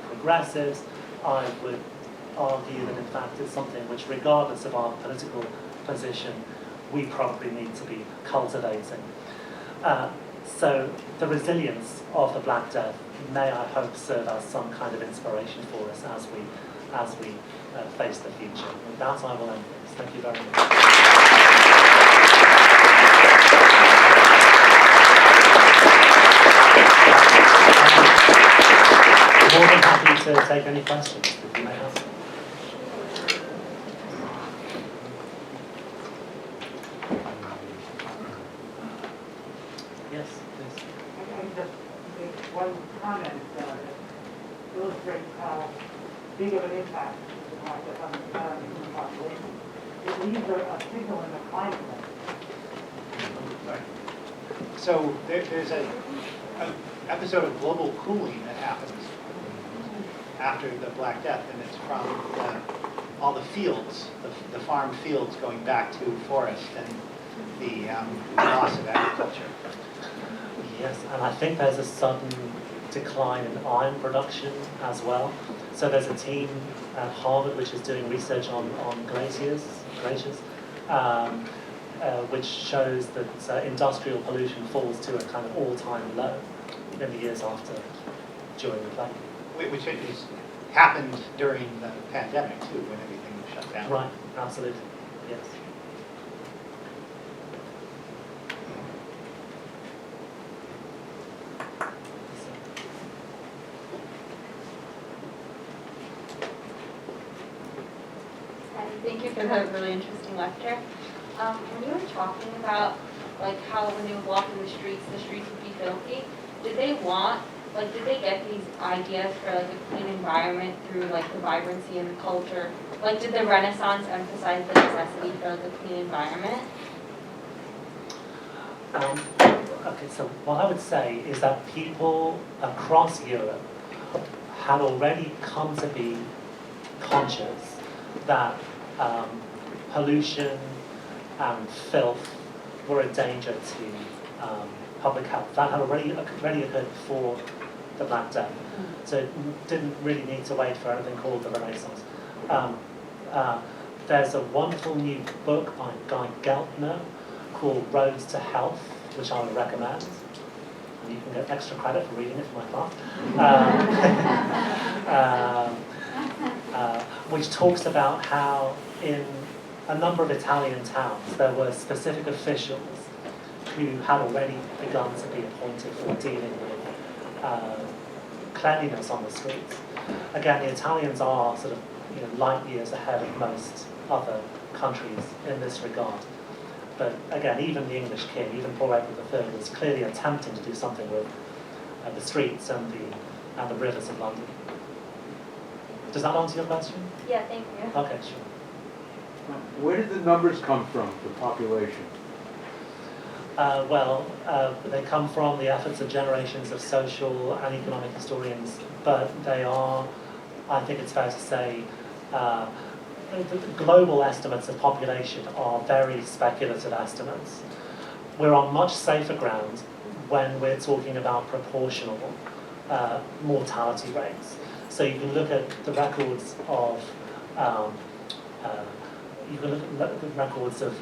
progressives. I would argue that, in fact, it's something which, regardless of our political position, we probably need to be cultivating. So the resilience of the Black Death may, I hope, serve as some kind of inspiration for us as we face the future. With that, I will end this. Thank you very much. I'm more than happy to take any questions that you may have. Yes, please. I just make one comment that illustrates how big of an impact the Black Death on the human population. It leaves a signal in the climate. So there's an episode of global cooling that happens after the Black Death, and it's from all the fields, the farm fields going back to forest and the loss of agriculture. Yes, and I think there's a sudden decline in iron production as well. So there's a team at Harvard which is doing research on glaciers, which shows that industrial pollution falls to a kind of all-time low in the years during the plague. Which has happened during the pandemic too, when everything was shut down. Right, absolutely, yes. Thank you for that really interesting lecture. When you were talking about like how when they would walk in the streets would be filthy, did they get these ideas for like a clean environment through like the vibrancy and the culture? Like did the Renaissance emphasize the necessity for like a clean environment? Okay, so what I would say is that people across Europe had already come to be conscious that pollution and filth were a danger to public health. That had already occurred before the Black Death, so it didn't really need to wait for anything called the Renaissance. There's a wonderful new book by Guy Geltner called Roads to Health, which I would recommend. And you can get extra credit for reading it for my class. Which talks about how in a number of Italian towns there were specific officials who had already begun to be appointed for dealing with cleanliness on the streets. Again, the Italians are sort of light years ahead of most other countries in this regard. But again, even the English king, even Paul Edward III, was clearly attempting to do something with the streets and the rivers of London. Does that answer your question? Yeah, thank you. Okay, sure. Where did the numbers come from, the population? They come from the efforts of generations of social and economic historians, but they are, I think it's fair to say, the global estimates of population are very speculative estimates. We're on much safer ground when we're talking about proportional mortality rates. So you can look at the records of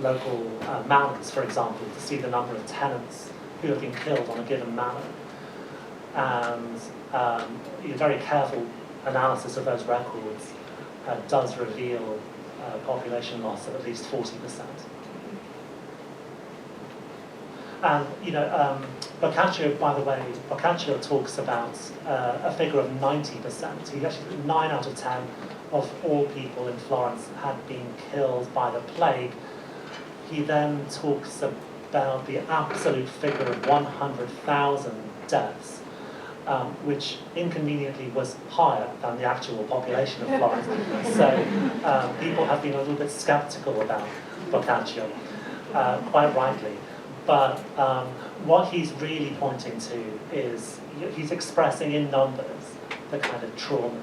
local manors, for example, to see the number of tenants who have been killed on a given manor. And very careful analysis of those records does reveal population loss of at least 40%. And Boccaccio, by the way, Boccaccio talks about a figure of 90%. He actually 9 out of 10 of all people in Florence had been killed by the plague. He then talks about the absolute figure of 100,000 deaths, which inconveniently was higher than the actual population of Florence. So people have been a little bit skeptical about Boccaccio. quite rightly. But what he's really pointing to is he's expressing in numbers the kind of trauma,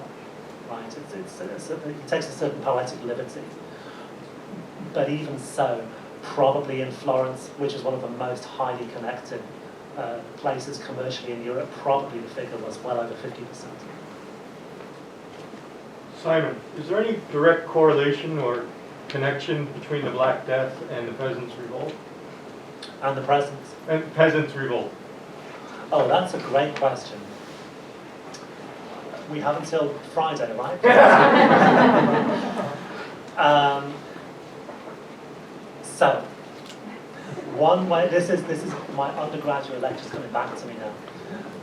right? He takes a certain poetic liberty. But even so, probably in Florence, which is one of the most highly connected places commercially in Europe, probably the figure was well over 50%. Simon, is there any direct correlation or connection between the Black Death and the Peasants' Revolt? And the presence? And Peasants' Revolt. Oh, that's a great question. We have until Friday, right? So, one way, this is my undergraduate lectures coming back to me now.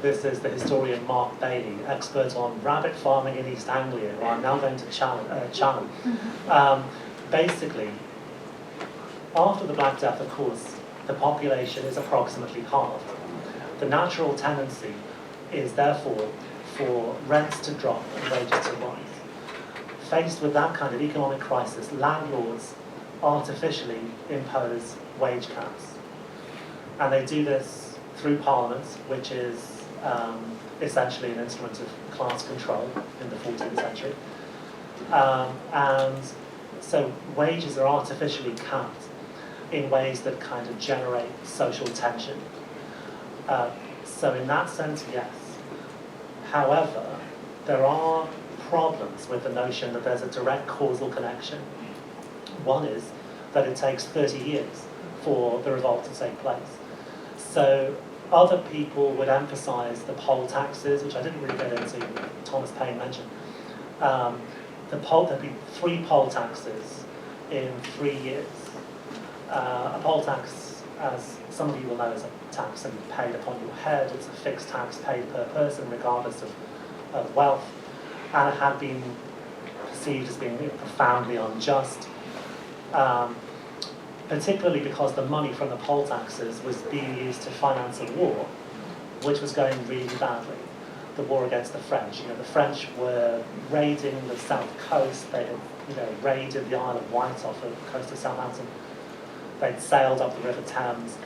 This is the historian Mark Bailey, expert on rabbit farming in East Anglia, who I'm now going to channel. Basically, after the Black Death, of course, the population is approximately halved. The natural tendency is therefore for rents to drop and wages to rise. Faced with that kind of economic crisis, landlords artificially impose wage caps. And they do this through Parliament, which is essentially an instrument of class control in the 14th century. And so wages are artificially capped in ways that kind of generate social tension. So in that sense, yes. However, there are problems with the notion that there's a direct causal connection. One is that it takes 30 years for the revolt to take place. So other people would emphasize the poll taxes, which I didn't really get into, Thomas Paine mentioned. There'd be 3 poll taxes in 3 years. A poll tax, as some of you will know, is a tax paid upon your head. It's a fixed tax paid per person, regardless of wealth. And it had been perceived as being profoundly unjust, particularly because the money from the poll taxes was being used to finance a war, which was going really badly. The war against the French. The French were raiding the south coast. They had, raided the Isle of Wight off the coast of Southampton. They'd sailed up the River Thames.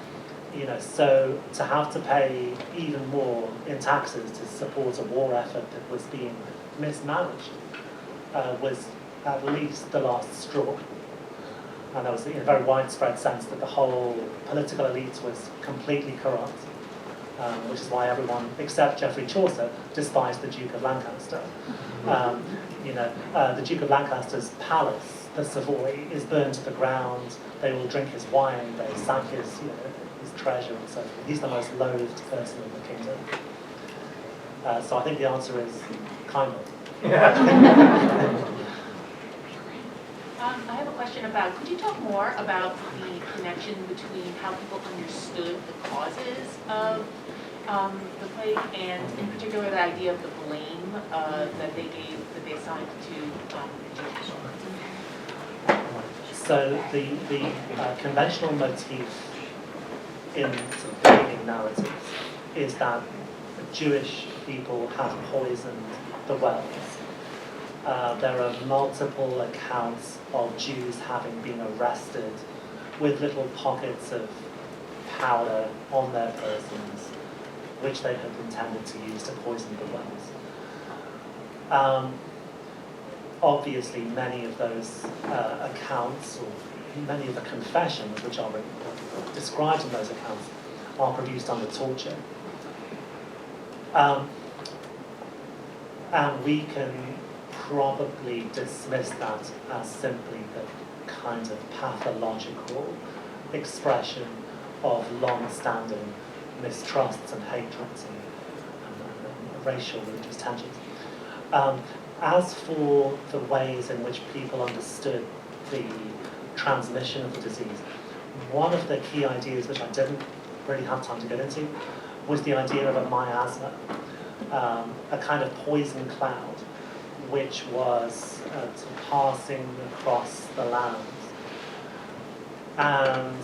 So to have to pay even more in taxes to support a war effort that was being mismanaged was at least the last straw. And there was a very widespread sense that the whole political elite was completely corrupt, which is why everyone, except Geoffrey Chaucer, despised the Duke of Lancaster. The Duke of Lancaster's palace, the Savoy, is burned to the ground. They all drink his wine. They sack his treasure and so forth. He's the most loathed person in the kingdom. So I think the answer is kind of. I have a question about, could you talk more about the connection between how people understood the causes of the plague, and in particular the idea of the blame that they assigned to Jews? So the conventional motif in sort of blaming narratives is that Jewish people have poisoned the wells. There are multiple accounts of Jews having been arrested with little pockets of powder on their persons, which they had intended to use to poison the wells. Obviously, many of those accounts, or many of the confessions which are described in those accounts, are produced under torture. And we can probably dismiss that as simply the kind of pathological expression of long-standing mistrusts and hatreds and racial religious tensions. As for the ways in which people understood the transmission of the disease, one of the key ideas, which I didn't really have time to get into, was the idea of a miasma, a kind of poison cloud, which was passing across the land, and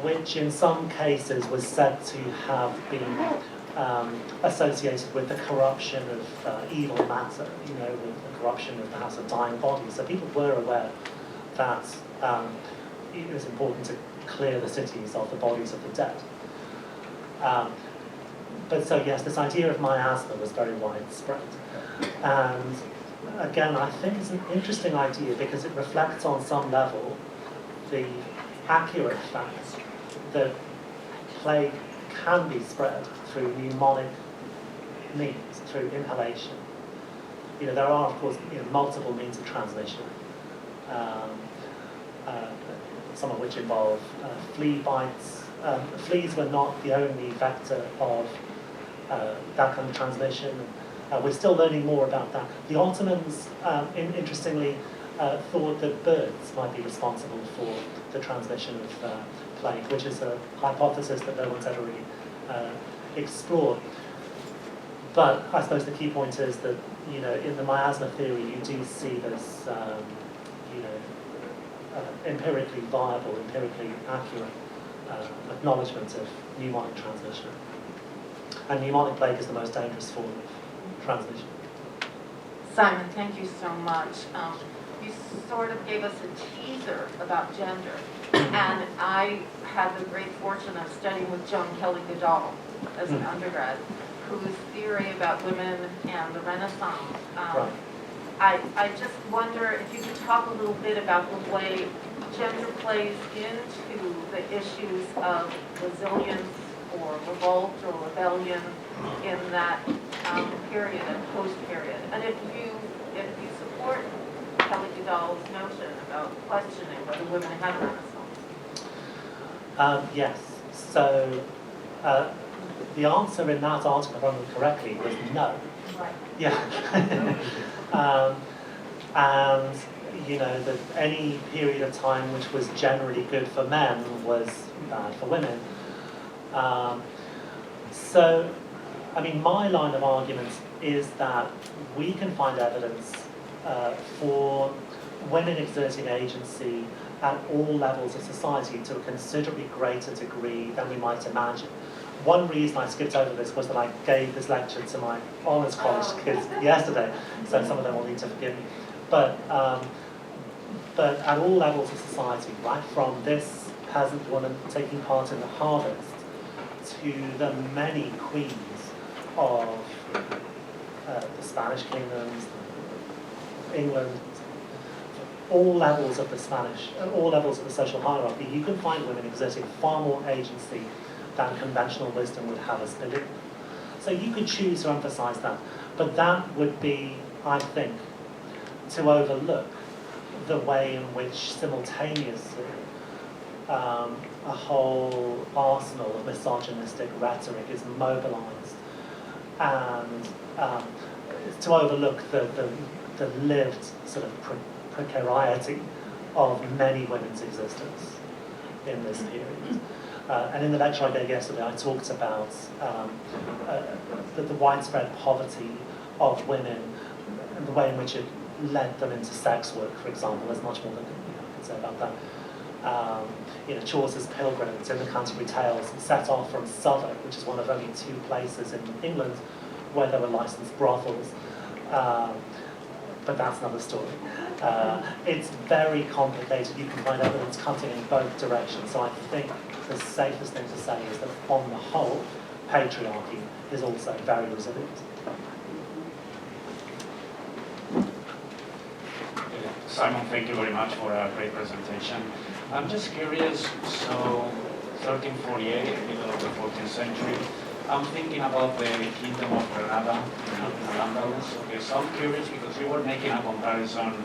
which in some cases was said to have been associated with the corruption of evil matter, with the corruption of perhaps a dying body. So people were aware that it was important to clear the cities of the bodies of the dead. But so yes, this idea of miasma was very widespread. And again, I think it's an interesting idea because it reflects on some level the accurate fact that plague can be spread through pneumonic means, through inhalation. You know, there are, of course, multiple means of transmission, some of which involve flea bites. Fleas were not the only vector of that kind of transmission. We're still learning more about that. The Ottomans, interestingly, thought that birds might be responsible for the transmission of plague, which is a hypothesis that no one's ever really explored. But I suppose the key point is that, you know, in the miasma theory, you do see this, empirically viable, empirically accurate acknowledgement of pneumonic transmission. And pneumonic plague is the most dangerous form of transmission. Simon, thank you so much. You sort of gave us a teaser about gender, and I had the great fortune of studying with Joan Kelly Goodall as an undergrad, whose theory about women and the Renaissance. Right. I just wonder if you could talk a little bit about the way gender plays into the issues of resilience or revolt or rebellion in that period and post-period. And if you support Kelly Goodall's notion about questioning whether women had a Renaissance. Yes. So the answer in that article, if I remember correctly, was no. Right. Yeah. And you know that any period of time which was generally good for men was bad for women. So, I mean, my line of argument is that we can find evidence for women exerting agency at all levels of society to a considerably greater degree than we might imagine. One reason I skipped over this was that I gave this lecture to my honours college kids yesterday, so some of them will need to forgive me. But at all levels of society, right from this peasant woman taking part in the harvest to the many queens of the Spanish kingdoms, England, all levels of all levels of the social hierarchy, you can find women exerting far more agency than conventional wisdom would have us believe. So you could choose to emphasize that, but that would be, I think, to overlook the way in which simultaneously a whole arsenal of misogynistic rhetoric is mobilized, and to overlook the lived sort of precariety of many women's existence in this period. And in the lecture I gave yesterday, I talked about the widespread poverty of women and the way in which it led them into sex work, for example. There's much more that I can say about that. Chaucer's Pilgrims in the Canterbury Tales set off from Southwark, which is one of only 2 places in England where there were licensed brothels. But that's another story. It's very complicated. You can find evidence cutting in both directions. So I think the safest thing to say is that on the whole, patriarchy is also very resilient. Simon, thank you very much for a great presentation. I'm just curious, so 1348, middle of the 14th century, I'm thinking about the Kingdom of Granada in Al-Andalus. Okay, so I'm curious because you were making a comparison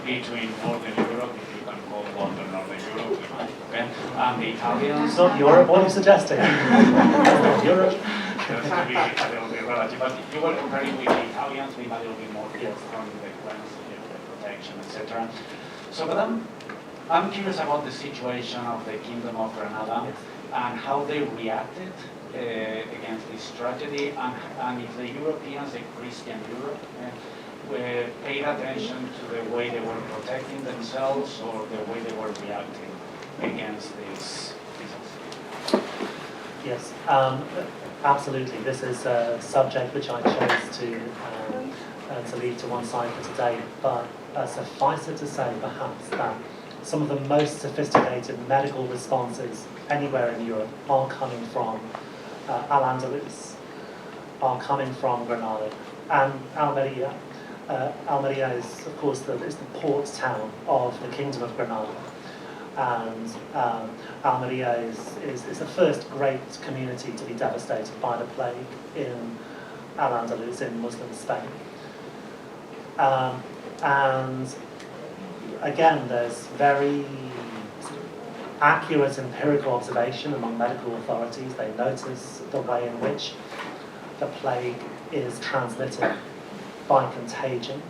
between Northern Europe, if you can call London Northern Europe, okay, and the Italians. It's not Europe, what are you suggesting? It's not Europe. Just to be a little bit relative, but you were comparing with the Italians, being a little bit more from the cleanse, the protection, etc. So, but I'm curious about the situation of the Kingdom of Granada and how they reacted against this tragedy, and if the Europeans, the Christian Europe, paid attention to the way they were protecting themselves or the way they were reacting against this. Yes, absolutely. This is a subject which I chose to leave to one side for today, but suffice it to say perhaps that some of the most sophisticated medical responses anywhere in Europe are coming from Al-Andalus, are coming from Granada and Almeria. Almeria is, of course, the port town of the Kingdom of Granada. And Almeria is the first great community to be devastated by the plague in Al-Andalus, in Muslim Spain. And again, there's very accurate empirical observation among medical authorities. They notice the way in which the plague is transmitted by contagion,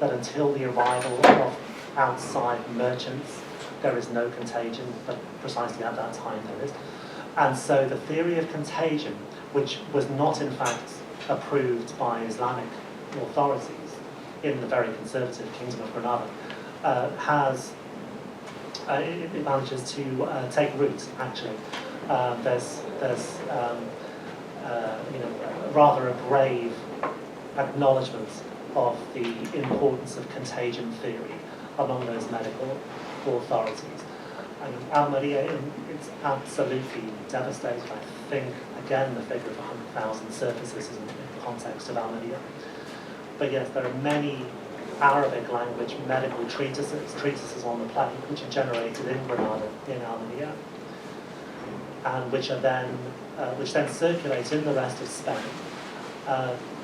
that until the arrival of outside merchants, there is no contagion, but precisely at that time there is. And so the theory of contagion, which was not in fact approved by Islamic authorities in the very conservative Kingdom of Granada, it manages to take root, actually. There's rather a grave acknowledgement of the importance of contagion theory among those medical authorities. And Almeria, it's absolutely devastated. I think, again, the figure of 100,000 surfaces is in the context of Almeria. But yes, there are many Arabic language medical treatises on the plague, which are generated in Granada, in Almeria, and which then circulate in the rest of Spain.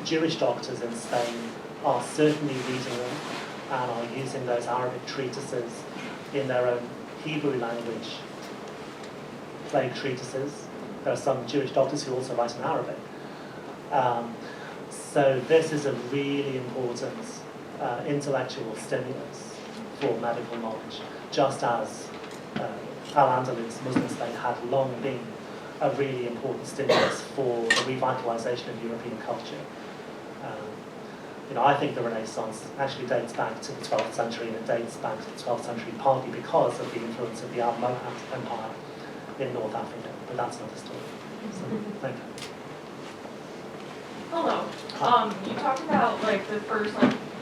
Jewish doctors in Spain are certainly reading them and are using those Arabic treatises in their own Hebrew language plague treatises. There are some Jewish doctors who also write in Arabic. So this is a really important intellectual stimulus for medical knowledge, just as Al-Andalus, Muslim Spain, had long been a really important stimulus for the revitalization of European culture. I think the Renaissance actually dates back to the 12th century, and it dates back to the 12th century partly because of the influence of the Almohad Empire in North Africa, but that's another story. So, thank you. Hello. You talked about the first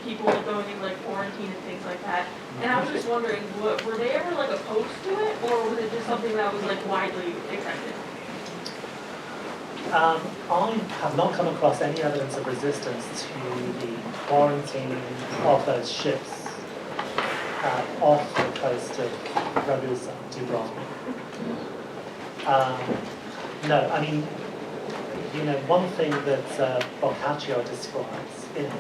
people going in quarantine and things like that, and I was just wondering, were they ever opposed to it, or was it just something that was widely accepted? I have not come across any evidence of resistance to the quarantine of those ships off the coast of Ragusa, Dubrovnik. No, I mean, one thing that Boccaccio describes in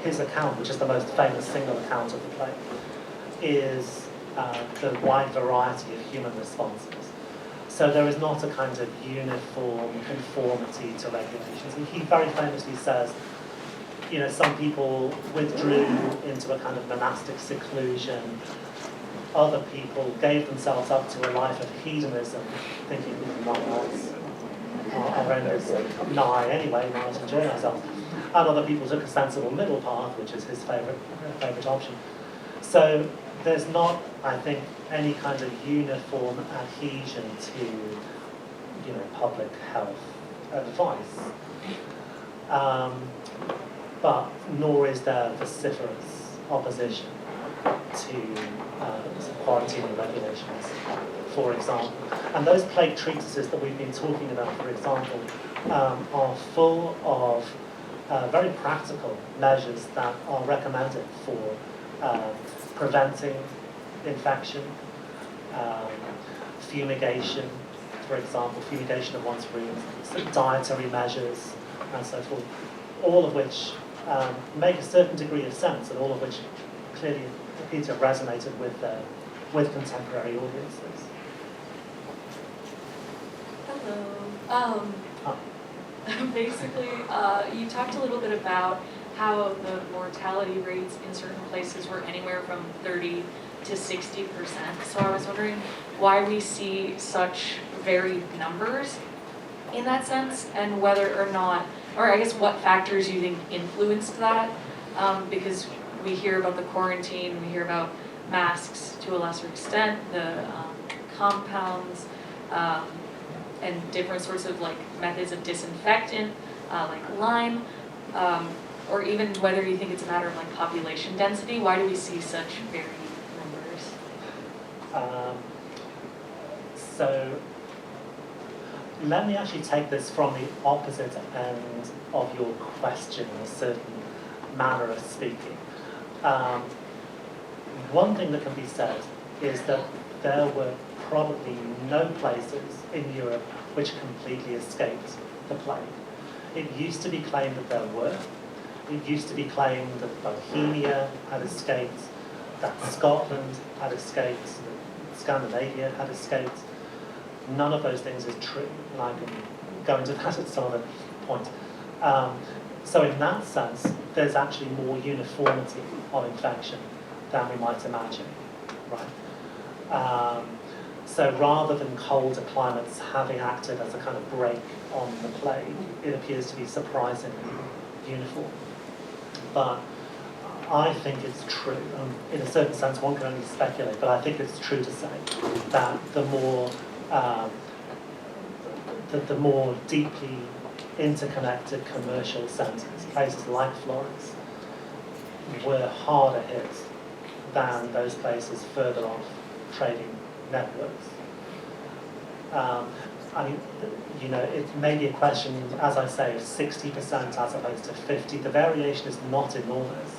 his account, which is the most famous single account of the plague, is the wide variety of human responses. So there is not a kind of uniform conformity to regulations. And he very famously says, some people withdrew into a kind of monastic seclusion. Other people gave themselves up to a life of hedonism, thinking, our end is nigh anyway, we might enjoy ourselves. And other people took a sensible middle path, which is his favourite option. So there's not, I think, any kind of uniform adhesion to, public health advice. But nor is there vociferous opposition to quarantine regulations, for example. And those plague treatises that we've been talking about, for example, are full of very practical measures that are recommended for preventing infection, fumigation, for example, fumigation of one's rooms, dietary measures, and so forth, all of which make a certain degree of sense, and all of which clearly appear to have resonated with contemporary audiences. Hello. Basically, you talked a little bit about how the mortality rates in certain places were anywhere from 30 to 60%. So I was wondering why we see such varied numbers in that sense, and whether or not, or I guess what factors you think influenced that, because we hear about the quarantine, we hear about masks to a lesser extent, the compounds, and different sorts of methods of disinfectant, like lime, or even whether you think it's a matter of population density. Why do we see such varied numbers? So let me actually take this from the opposite end of your question in a certain manner of speaking. One thing that can be said is that there were probably no places in Europe which completely escaped the plague. It used to be claimed that there were. It used to be claimed that Bohemia had escaped, that Scotland had escaped, that Scandinavia had escaped. None of those things is true, and I can go into that at some other point. So in that sense, there's actually more uniformity of infection than we might imagine, right? So rather than colder climates having acted as a kind of brake on the plague, it appears to be surprisingly uniform. But I think it's true, in a certain sense one can only speculate, but I think it's true to say that the more deeply interconnected commercial centres, places like Florence, were harder hit than those places further off trading networks. I mean, you know, it may be a question, as I say, of 60% as opposed to 50. The variation is not enormous,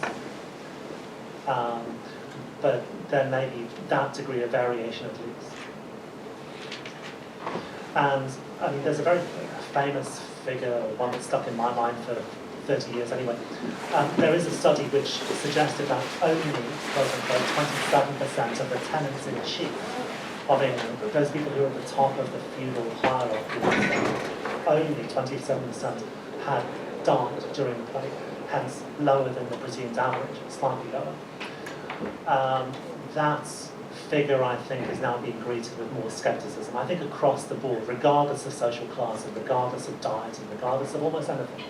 but there may be that degree of variation at least. And I mean, there's a very famous figure, one that stuck in my mind for 30 years anyway. There is a study which suggested that only, quote unquote, 27% of the tenants in chief of England, those people who are at the top of the feudal hierarchy, only 27% had died during the plague, hence lower than the presumed average, slightly lower. That figure, I think, is now being greeted with more scepticism. I think across the board, regardless of social class and regardless of diet and regardless of almost anything,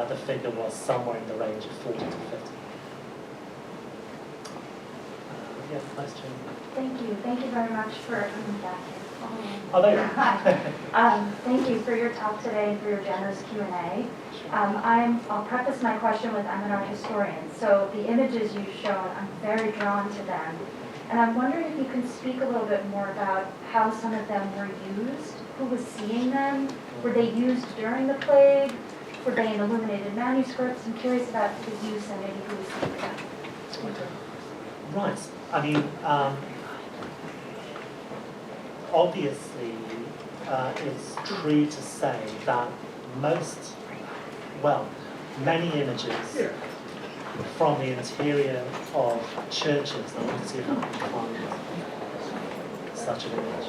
the figure was somewhere in the range of 40 to 50. Yeah, question. Thank you. Thank you very much for coming back. Oh, there you are. Hi. Thank you for your talk today and for your generous Q&A. I'll preface my question with I'm an art historian, so the images you've shown, I'm very drawn to them. And I'm wondering if you can speak a little bit more about how some of them were used, who was seeing them, were they used during the plague, were they in illuminated manuscripts? I'm curious about the use and maybe who was seeing them. Right. I mean, obviously, it's true to say that many images from the interior of churches, I want to see if I can find such an image.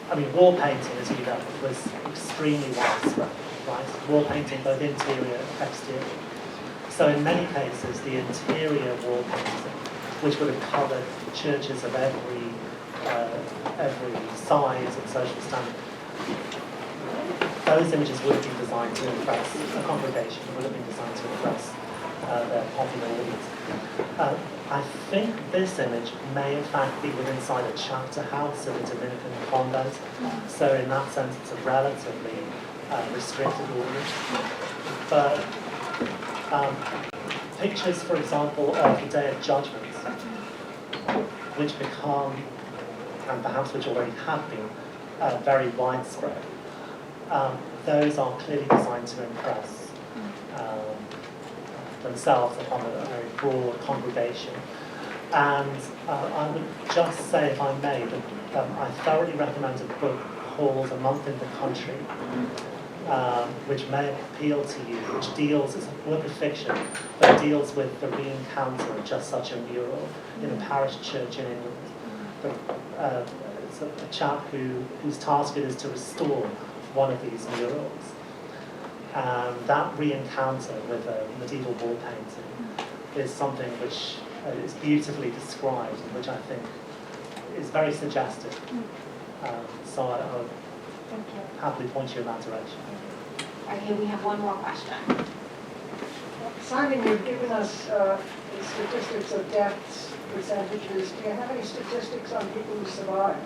I mean, wall painting, as you know, was extremely widespread, right? Wall painting, both interior and exterior. So in many cases, the interior wall painting, which would have covered churches of every size and social standard, those images would have been designed to impress a congregation, would have been designed to impress their popular audience. I think this image may in fact be inside a chapter house of a Dominican convent, so in that sense it's a relatively restricted audience. But pictures, for example, of the Day of Judgment, which become, and perhaps which already have been, very widespread, those are clearly designed to impress themselves upon a very broad congregation. And I would just say, if I may, that I thoroughly recommend a book called A Month in the Country, which may appeal to you, which deals, it's a work of fiction, but it deals with the re-encounter of just such a mural in a parish church in England. It's a chap whose task it is to restore one of these murals. And that re-encounter with a medieval wall painting is something which is beautifully described and which I think is very suggestive. So I would happily point you in that direction. Okay, we have one more question. Simon, you've given us the statistics of deaths, percentages. Do you have any statistics on people who survived?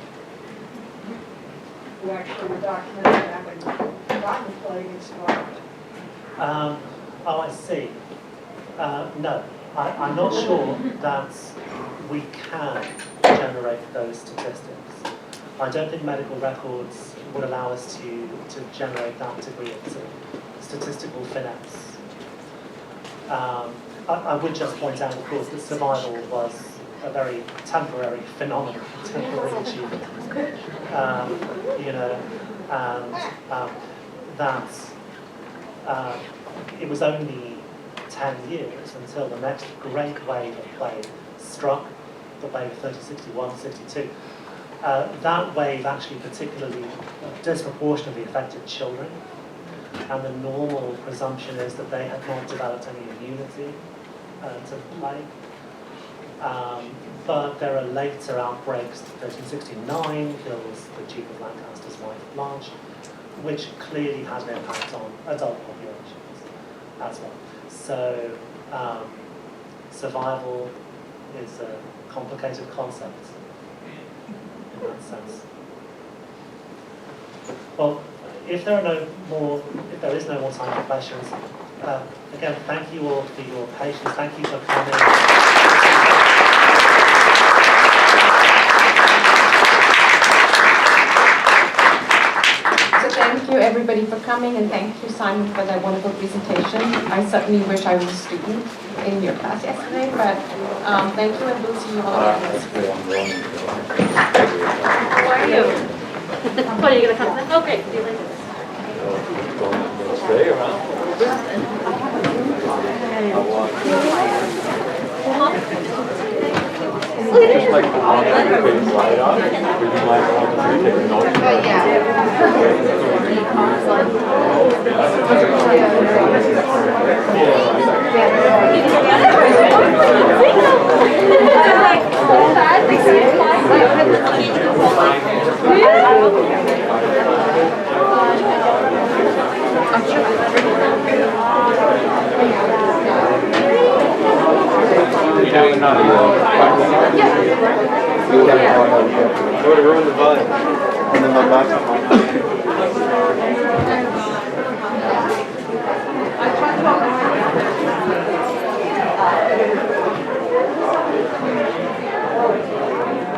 Who actually were documented having gotten the plague and survived? Oh, I see. No, I'm not sure that we can generate those statistics. I don't think medical records would allow us to generate that degree of sort of statistical finesse. I would just point out, of course, that survival was a very temporary phenomenon, temporary achievement. You know, and that it was only 10 years until the next great wave of plague struck, the wave of 3061-62. That wave actually particularly disproportionately affected children, and the normal presumption is that they had not developed any immunity to the plague. But there are later outbreaks. 1369 kills the Duke of Lancaster's wife Blanche, which clearly has an impact on adult populations as well. So survival is a complicated concept in that sense. Well, if there is no more time for questions, again, thank you all for your patience. Thank you for coming. Thank you, everybody, for coming, and thank you, Simon, for that wonderful presentation. I certainly wish I was a student in your class yesterday, but thank you, and we'll see you all again. How are you? What, are you going to come then? Okay, see you later. Stay around. Just like the one that you can slide on, would you mind take a note? You're doing another practice? Yeah. Sort of ruin the vibe. And then my back.